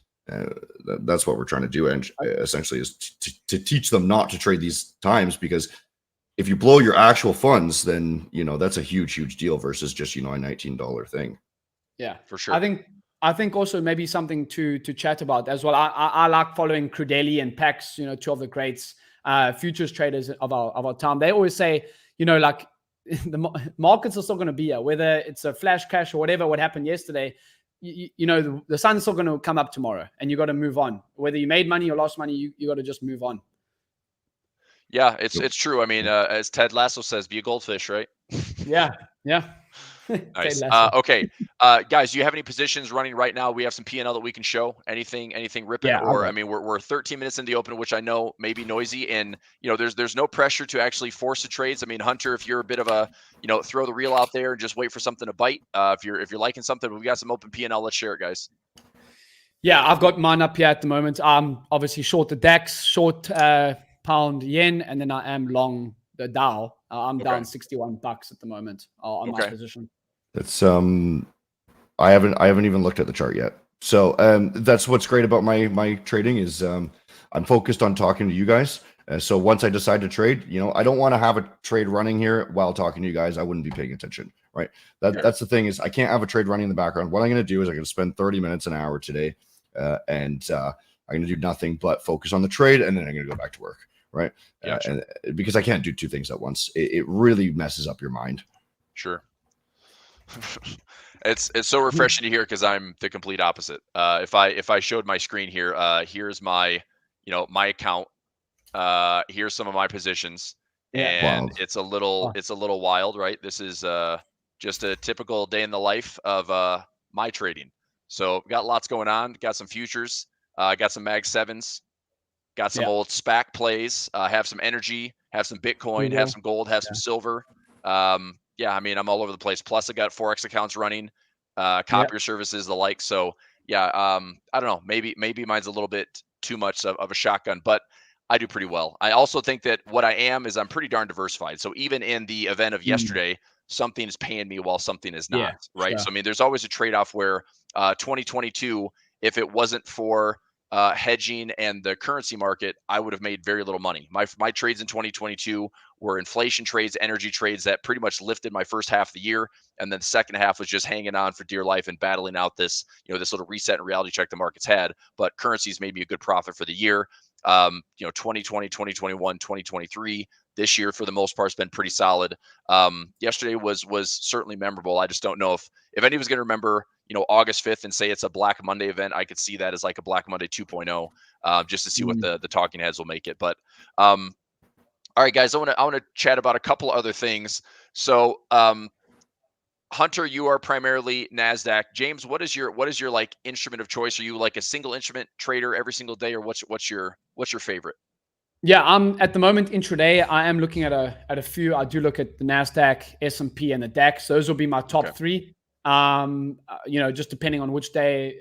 that's what we're trying to do, and essentially is to teach them not to trade these times, because if you blow your actual funds, then that's a huge deal versus just a $19 thing. Yeah, for sure. I think also maybe something to chat about as well. I like following Crudeli and Pax, two of the greats futures traders of our time. They always say, like, the markets are still going to be here, whether it's a flash crash or whatever. What happened yesterday, the sun's still going to come up tomorrow, and you got to move on. Whether you made money or lost money, you got to just move on. Yeah, it's true. As Ted Lasso says, be a goldfish, right? Yeah. Nice. Okay, guys, do you have any positions running right now? We have some P&L that we can show. Anything ripping? We're 13 minutes in the open, which I know may be noisy, and there's no pressure to actually force the trades. Hunter, if you're a bit of a throw the reel out there and just wait for something to bite. If you're liking something, we've got some open P&L. Let's share it, guys. Yeah, I've got mine up here at the moment. I'm obviously short the DAX, short pound yen, and then I am long the Dow. I'm down $61 at the moment on my position. That's I haven't even looked at the chart yet. So that's what's great about my trading is I'm focused on talking to you guys. So once I decide to trade, I don't want to have a trade running here while talking to you guys. I wouldn't be paying attention, right? That's the thing, is I can't have a trade running in the background. What I'm going to do is I'm going to spend 30 minutes, an hour today, and I'm going to do nothing but focus on the trade, and then I'm going to go back to work, right? Gotcha. And because I can't do two things at once. It really messes up your mind. Sure. It's so refreshing to hear, because I'm the complete opposite. If I showed my screen here, here's my my account. Here's some of my positions, and wild. It's a little wild, right? This is just a typical day in the life of my trading. So got lots going on. Got some futures. Got some Mag 7s. Got some old SPAC plays. Have some energy. Have some Bitcoin. Have some gold. Have some silver. I'm all over the place. Plus, I got Forex accounts running, copier services, the like. So I don't know. Maybe mine's a little bit too much of a shotgun, but I do pretty well. I also think that what I am is I'm pretty darn diversified. So even in the event of yesterday, something is paying me while something is not, right? Sure. So there's always a trade-off where 2022, if it wasn't for hedging and the currency market, I would have made very little money. My trades in 2022 were inflation trades, energy trades that pretty much lifted my first half of the year, and then the second half was just hanging on for dear life and battling out this, this little reset and reality check the markets had. But currencies made me a good profit for the year. 2020, 2021, 2023. This year, for the most part, has been pretty solid. Yesterday was certainly memorable. I just don't know if anyone's going to remember, August 5th and say it's a Black Monday event. I could see that as like a Black Monday 2.0, just to see what the talking heads will make it. But all right, guys, I want to chat about a couple other things. So, Hunter, you are primarily NASDAQ. James, what is your like instrument of choice? Are you like a single instrument trader every single day, or what's your favorite? Yeah, I'm at the moment intraday. I am looking at a few. I do look at the Nasdaq, S&P, and the DAX. Those will be my top three. Just depending on which day,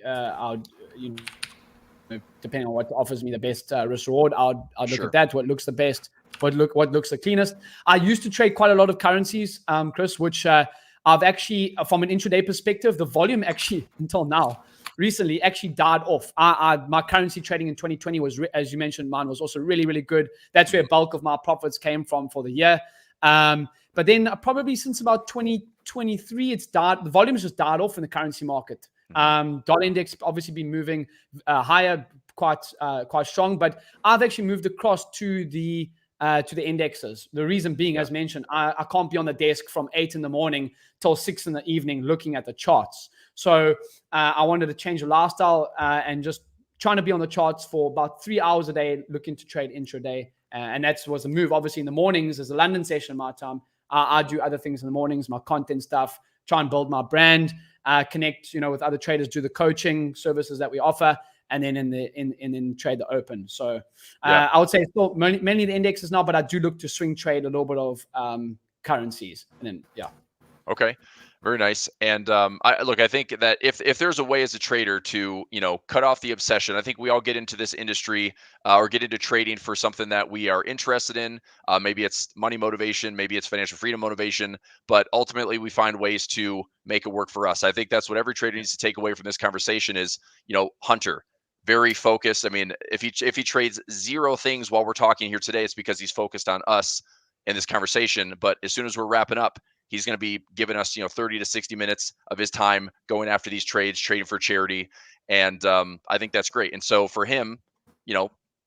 depending on what offers me the best risk reward, I'll look at that. What looks the best? What looks the cleanest? I used to trade quite a lot of currencies, Chris, which I've actually, from an intraday perspective, the volume actually until now recently actually died off. My currency trading in 2020 was, as you mentioned, mine was also really, really good. That's where a bulk of my profits came from for the year. But then probably since about 2023, the volume has just died off in the currency market. Dollar index obviously been moving higher, quite strong, but I've actually moved across to the indexes. The reason being, as mentioned, I can't be on the desk from 8 in the morning till 6 in the evening looking at the charts. So I wanted to change the lifestyle and just trying to be on the charts for about 3 hours a day, looking to trade intraday. And that was a move. Obviously, in the mornings, there's a London session my time. I do other things in the mornings, my content stuff, try and build my brand, connect, with other traders, do the coaching services that we offer, and then in trade the open. So I would say still mainly the indexes now, but I do look to swing trade a little bit of currencies. And then Okay. Very nice. And I think that if there's a way as a trader to, cut off the obsession, I think we all get into this industry or get into trading for something that we are interested in. Maybe it's money motivation, maybe it's financial freedom motivation, but ultimately we find ways to make it work for us. I think that's what every trader needs to take away from this conversation is, Hunter, very focused. I mean, if he trades zero things while we're talking here today, it's because he's focused on us in this conversation. But as soon as we're wrapping up, he's going to be giving us, 30 to 60 minutes of his time going after these trades, trading for charity. And I think that's great. And so for him,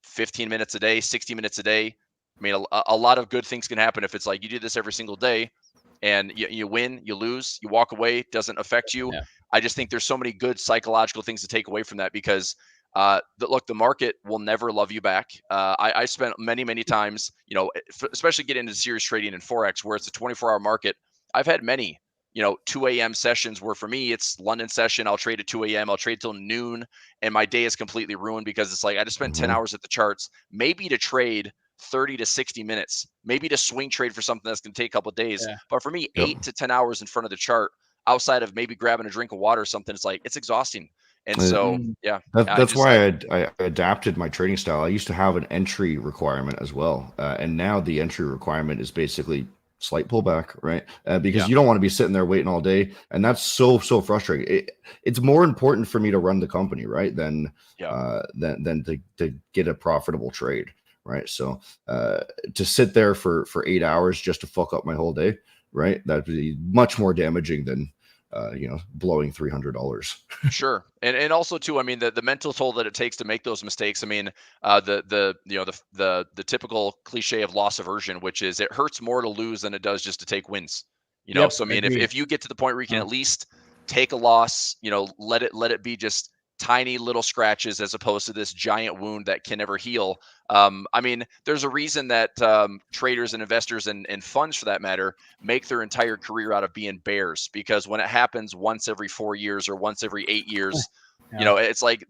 15 minutes a day, 60 minutes a day, I mean, a lot of good things can happen if it's like you do this every single day and you win, you lose, you walk away, doesn't affect you. Yeah. I just think there's so many good psychological things to take away from that because look, the market will never love you back. I spent many times, especially getting into serious trading in Forex where it's a 24-hour market. I've had many, 2 a.m. sessions where for me, it's London session. I'll trade at 2 a.m. I'll trade till noon and my day is completely ruined because it's like I just spent 10 hours at the charts, maybe to trade 30 to 60 minutes, maybe to swing trade for something that's going to take a couple of days. Yeah. But for me, 8 to 10 hours in front of the chart outside of maybe grabbing a drink of water or something, it's like it's exhausting. And so, that's why I adapted my trading style. I used to have an entry requirement as well. And now the entry requirement is basically slight pullback, right? Because you don't want to be sitting there waiting all day. And that's so frustrating. It's more important for me to run the company, right? Than to get a profitable trade, right? So to sit there for 8 hours just to fuck up my whole day, right? That'd be much more damaging than blowing $300. Sure. And also too, I mean, the mental toll that it takes to make those mistakes. I mean, the typical cliche of loss aversion, which is it hurts more to lose than it does just to take wins, So I mean, if you get to the point where you can at least take a loss, let it be just tiny little scratches as opposed to this giant wound that can never heal. I mean, there's a reason that traders and investors and funds, for that matter, make their entire career out of being bears, because when it happens once every 4 years or once every 8 years, it's like,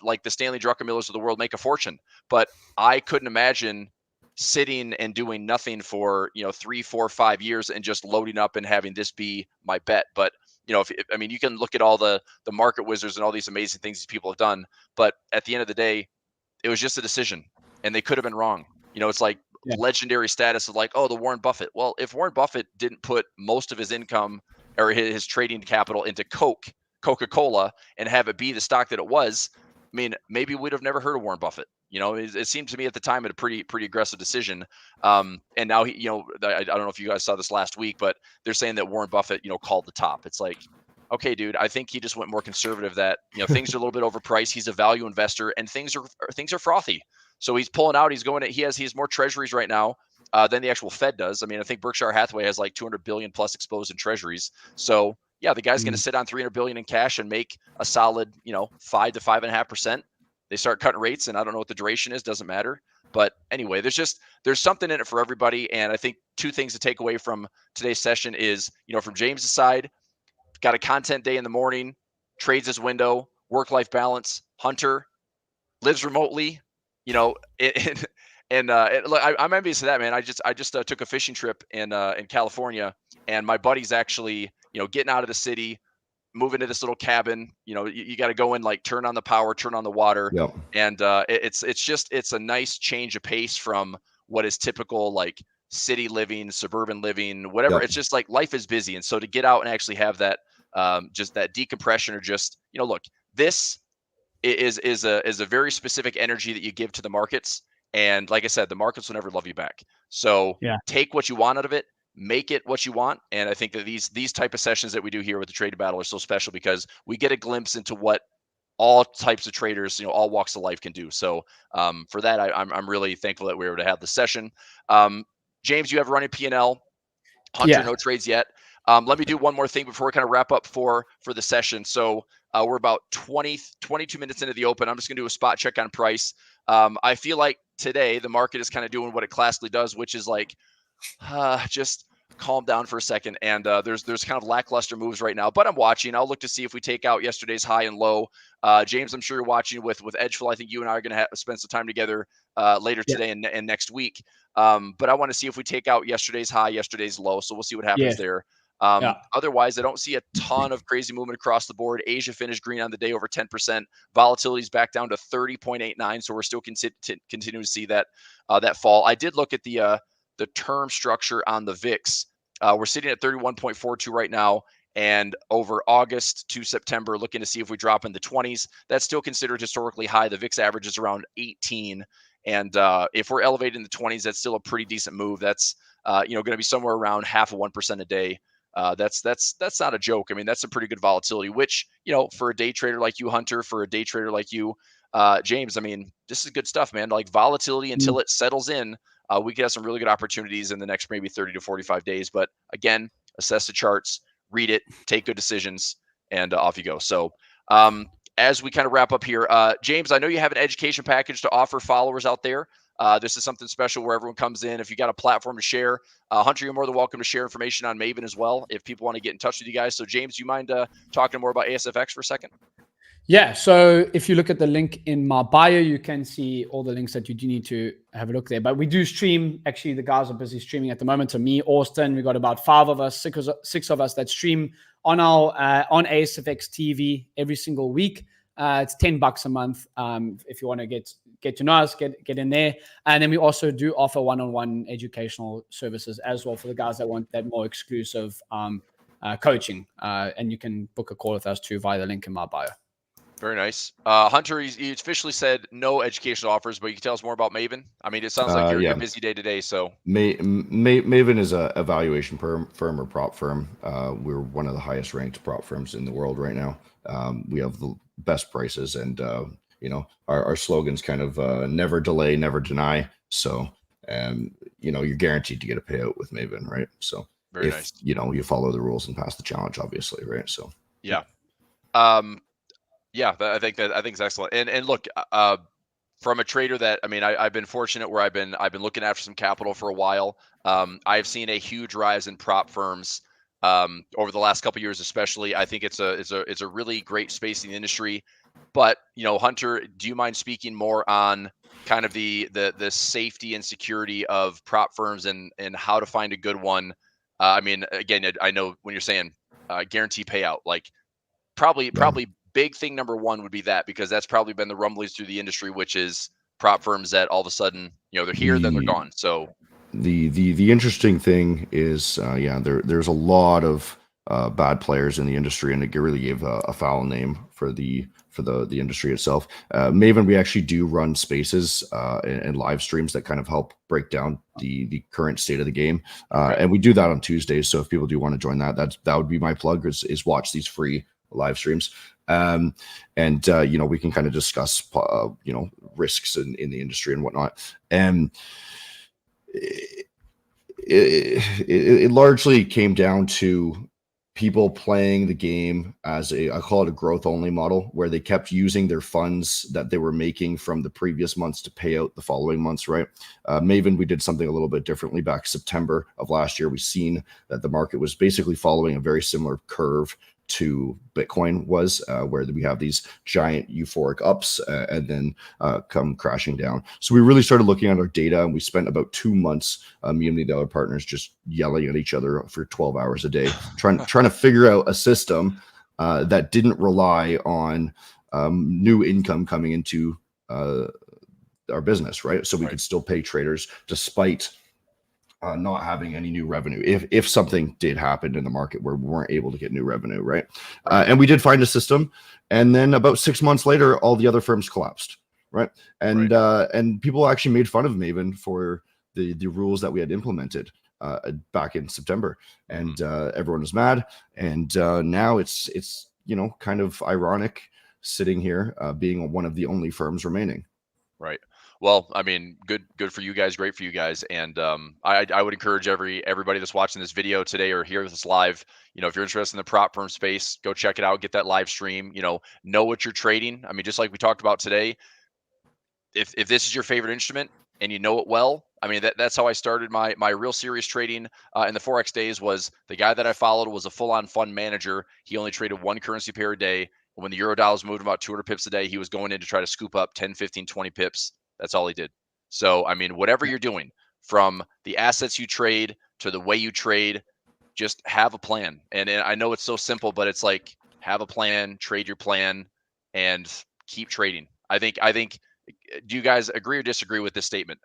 like the Stanley Druckenmillers of the world make a fortune. But I couldn't imagine sitting and doing nothing for 3, 4, 5 years and just loading up and having this be my bet. But I mean, you can look at all the market wizards and all these amazing things these people have done, but at the end of the day, it was just a decision, and they could have been wrong. It's like legendary status of like, oh, the Warren Buffett. Well, if Warren Buffett didn't put most of his income or his trading capital into Coca-Cola and have it be the stock that it was, I mean, maybe we'd have never heard of Warren Buffett. It seemed to me at the time a pretty aggressive decision. And now he, I don't know if you guys saw this last week, but they're saying that Warren Buffett, called the top. It's like, okay, dude, I think he just went more conservative. That things are a little bit overpriced. He's a value investor, and things are frothy. So he's pulling out. He's going. He has more treasuries right now than the actual Fed does. I mean, I think Berkshire Hathaway has like 200 billion plus exposed in treasuries. So yeah, the guy's going to sit on 300 billion in cash and make a solid, 5 to 5.5%. They start cutting rates, and I don't know what the duration is. Doesn't matter. But anyway, there's something in it for everybody. And I think two things to take away from today's session is, from James's side, got a content day in the morning, trades his window, work-life balance. Hunter lives remotely, look, I'm envious of that, man. I just took a fishing trip in California, and my buddy's actually, getting out of the city, moving to this little cabin. You got to go in, like, turn on the power, turn on the water. Yep. And it's a nice change of pace from what is typical, like, city living, suburban living, whatever. Yep. It's just like life is busy. And so to get out and actually have that, just that decompression, or just, look, this is a very specific energy that you give to the markets. And like I said, the markets will never love you back. So take what you want out of it, make it what you want. And I think that these type of sessions that we do here with the Trading Battle are so special, because we get a glimpse into what all types of traders, all walks of life can do. So for that, I'm really thankful that we were able to have this session. James, you have running P&L. Hunter, no trades yet. Let me do one more thing before we kind of wrap up for the session. So we're about 22 minutes into the open. I'm just going to do a spot check on price. I feel like today the market is kind of doing what it classically does, which is like, just calm down for a second. And there's kind of lackluster moves right now, but I'm watching. I'll look to see if we take out yesterday's high and low. James, I'm sure you're watching with Edgeful. I think you and I are going to spend some time together later today and next week. But I want to see if we take out yesterday's high, yesterday's low. So we'll see what happens there. Otherwise, I don't see a ton of crazy movement across the board. Asia finished green on the day, over 10%. Volatility is back down to 30.89. So we're still continuing to see that fall. I did look at the term structure on the VIX. We're sitting at 31.42 right now. And over August to September, looking to see if we drop in the 20s. That's still considered historically high. The VIX average is around 18. And if we're elevated in the 20s, that's still a pretty decent move. That's going to be somewhere around 0.5% a day. That's not a joke. I mean, that's a pretty good volatility, which, for a day trader like you, Hunter, for a day trader like you, James, I mean, this is good stuff, man. Like, volatility until it settles in, we could have some really good opportunities in the next maybe 30 to 45 days. But again, assess the charts, read it, take good decisions, and off you go. So as we kind of wrap up here, James, I know you have an education package to offer followers out there. This is something special where everyone comes in. If you got a platform to share, Hunter, you're more than welcome to share information on Maven as well, if people want to get in touch with you guys. So James, you mind talking more about ASFX for a second? Yeah. So if you look at the link in my bio, you can see all the links that you do need to have a look there. But we do stream. Actually, the guys are busy streaming at the moment. So me, Austin, we got about 5 of us, 6 of us that stream on our on ASFX TV every single week. It's $10 a month. If you want to get to know us, get in there. And then we also do offer one-on-one educational services as well for the guys that want that more exclusive coaching. And you can book a call with us too via the link in my bio. Very nice. Hunter, he officially said no educational offers, but you can tell us more about Maven. I mean, it sounds like you're a busy day today. So Maven is a evaluation firm or prop firm. We're one of the highest ranked prop firms in the world right now. We have the best prices, and our slogan's kind of never delay, never deny. So you're guaranteed to get a payout with Maven, right? So very nice. You follow the rules and pass the challenge, obviously, right? So yeah. Yeah, I think it's excellent. And look, from a trader that, I mean, I've been fortunate where I've been looking after some capital for a while. I've seen a huge rise in prop firms over the last couple of years, especially. I think it's a really great space in the industry. But Hunter, do you mind speaking more on kind of the safety and security of prop firms and how to find a good one? I mean, again, I know when you're saying guarantee payout, like probably big thing number one would be that, because that's probably been the rumblings through the industry, which is prop firms that all of a sudden, they're here, then they're gone. So the interesting thing is, there's a lot of bad players in the industry, and it really gave a foul name for the industry itself. Maven, we actually do run spaces and live streams that kind of help break down the current state of the game, and we do that on Tuesdays. So if people do want to join that would be my plug, is watch these free live streams. And we can kind of discuss risks in the industry and whatnot. And it largely came down to people playing the game as I call it a growth only model, where they kept using their funds that they were making from the previous months to pay out the following months, right? Maven, we did something a little bit differently. Back September of last year, we seen that the market was basically following a very similar curve to Bitcoin was, where we have these giant euphoric ups and then come crashing down. So we really started looking at our data, and we spent about 2 months, me and the other partners, just yelling at each other for 12 hours a day, trying to figure out a system that didn't rely on new income coming into our business, right? So we could still pay traders despite not having any new revenue if something did happen in the market where we weren't able to get new revenue, right? And we did find a system, and then about 6 months later, all the other firms collapsed, right? And people actually made fun of Maven for the rules that we had implemented back in September, and everyone was mad. And now it's kind of ironic sitting here being one of the only firms remaining. Right. Well, I mean, good for you guys, great for you guys, and I would encourage everybody that's watching this video today or hear this live, if you're interested in the prop firm space, go check it out, get that live stream, know what you're trading. I mean, just like we talked about today, if this is your favorite instrument and you know it well, I mean, that's how I started my real serious trading in the Forex days. Was the guy that I followed was a full-on fund manager. He only traded one currency pair a day. When the euro dollars moved about 200 pips a day, he was going in to try to scoop up 10, 15, 20 pips. That's all he did. So, I mean, whatever you're doing, from the assets you trade to the way you trade, just have a plan. And I know it's so simple, but it's like, have a plan, trade your plan, and keep trading. I think, do you guys agree or disagree with this statement?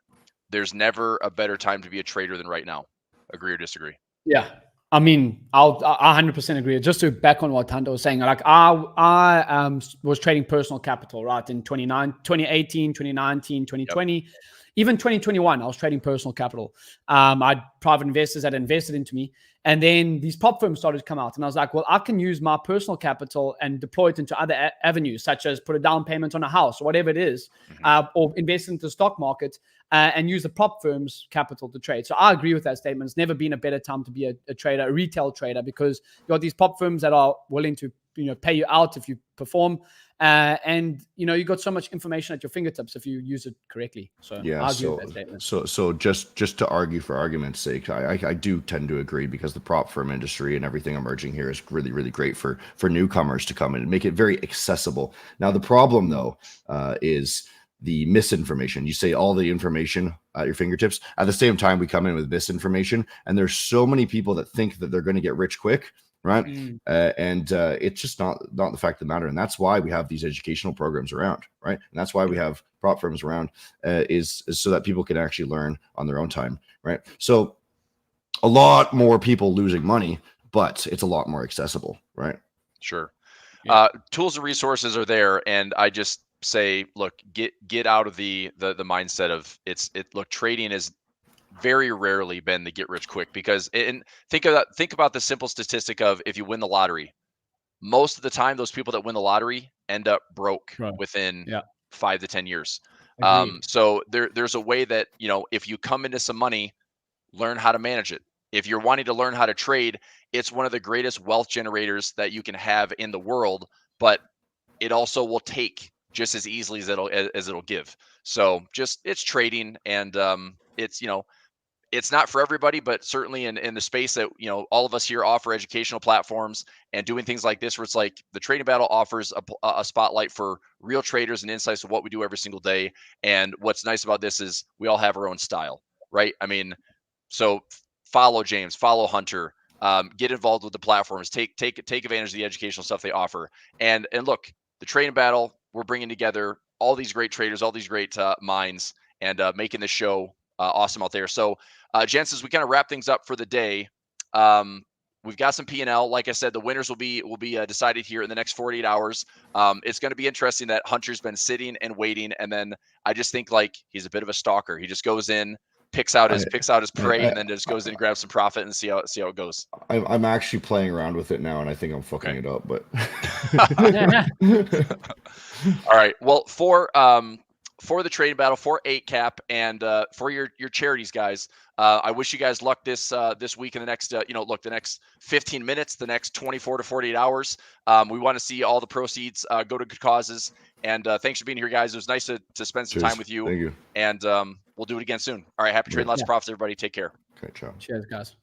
There's never a better time to be a trader than right now. Agree or disagree? Yeah. I mean, I 100% agree. Just to back on what Tando was saying, like I was trading personal capital, right? In 2018, 2019, 2020, yep. Even 2021, I was trading personal capital. I had private investors that invested into me. And then these prop firms started to come out. And I was like, well, I can use my personal capital and deploy it into other avenues, such as put a down payment on a house or whatever it is, or invest into the stock market and use the prop firm's capital to trade. So I agree with that statement. It's never been a better time to be a trader, a retail trader, because you got these prop firms that are willing to pay you out if you perform. And you got so much information at your fingertips if you use it correctly. So yeah, I agree with that statement. So just to argue for argument's sake, I do tend to agree, because the prop firm industry and everything emerging here is really, really great for newcomers to come in and make it very accessible. Now the problem though is the misinformation. You say all the information at your fingertips. At the same time, we come in with misinformation, and there's so many people that think that they're going to get rich quick. Right. And it's just not the fact of the matter. And that's why we have these educational programs around. Right. And that's why we have prop firms around is so that people can actually learn on their own time. Right. So a lot more people losing money, but it's a lot more accessible. Right. Sure. Yeah. Tools and resources are there. And I just say, look, get out of the mindset of look, trading is very rarely been the get rich quick, because think about the simple statistic of, if you win the lottery, most of the time those people that win the lottery end up broke within 5 to 10 years. So there's a way that, if you come into some money, learn how to manage it. If you're wanting to learn how to trade, it's one of the greatest wealth generators that you can have in the world, but it also will take just as easily as it'll give. So it's trading, and it's not for everybody, but certainly in the space that, all of us here offer educational platforms and doing things like this, where it's like the Trading Battle offers a spotlight for real traders and insights of what we do every single day. And what's nice about this is we all have our own style, right? I mean, so follow James, follow Hunter, get involved with the platforms, take advantage of the educational stuff they offer. And look, the Trading Battle, we're bringing together all these great traders, all these great minds, and making this show awesome out there. So, gents, as we kind of wrap things up for the day, We've got some P&L. Like I said, the winners will be decided here in the next 48 hours. It's going to be interesting that Hunter's been sitting and waiting, and then I just think like he's a bit of a stalker. He just goes in, picks out his prey, and then just goes in and grabs some profit and see how it goes. I'm actually playing around with it now, and I think I'm fucking it up. But all right. Well, for the trading battle, for 8-cap, and for your charities, guys, I wish you guys luck this week and the next the next 15 minutes, the next 24 to 48 hours. We want to see all the proceeds go to good causes. And thanks for being here, guys. It was nice to spend some time with you. Thank you. And we'll do it again soon. All right. Happy trading. Lots of profits, everybody. Take care. Okay, ciao. Cheers, guys.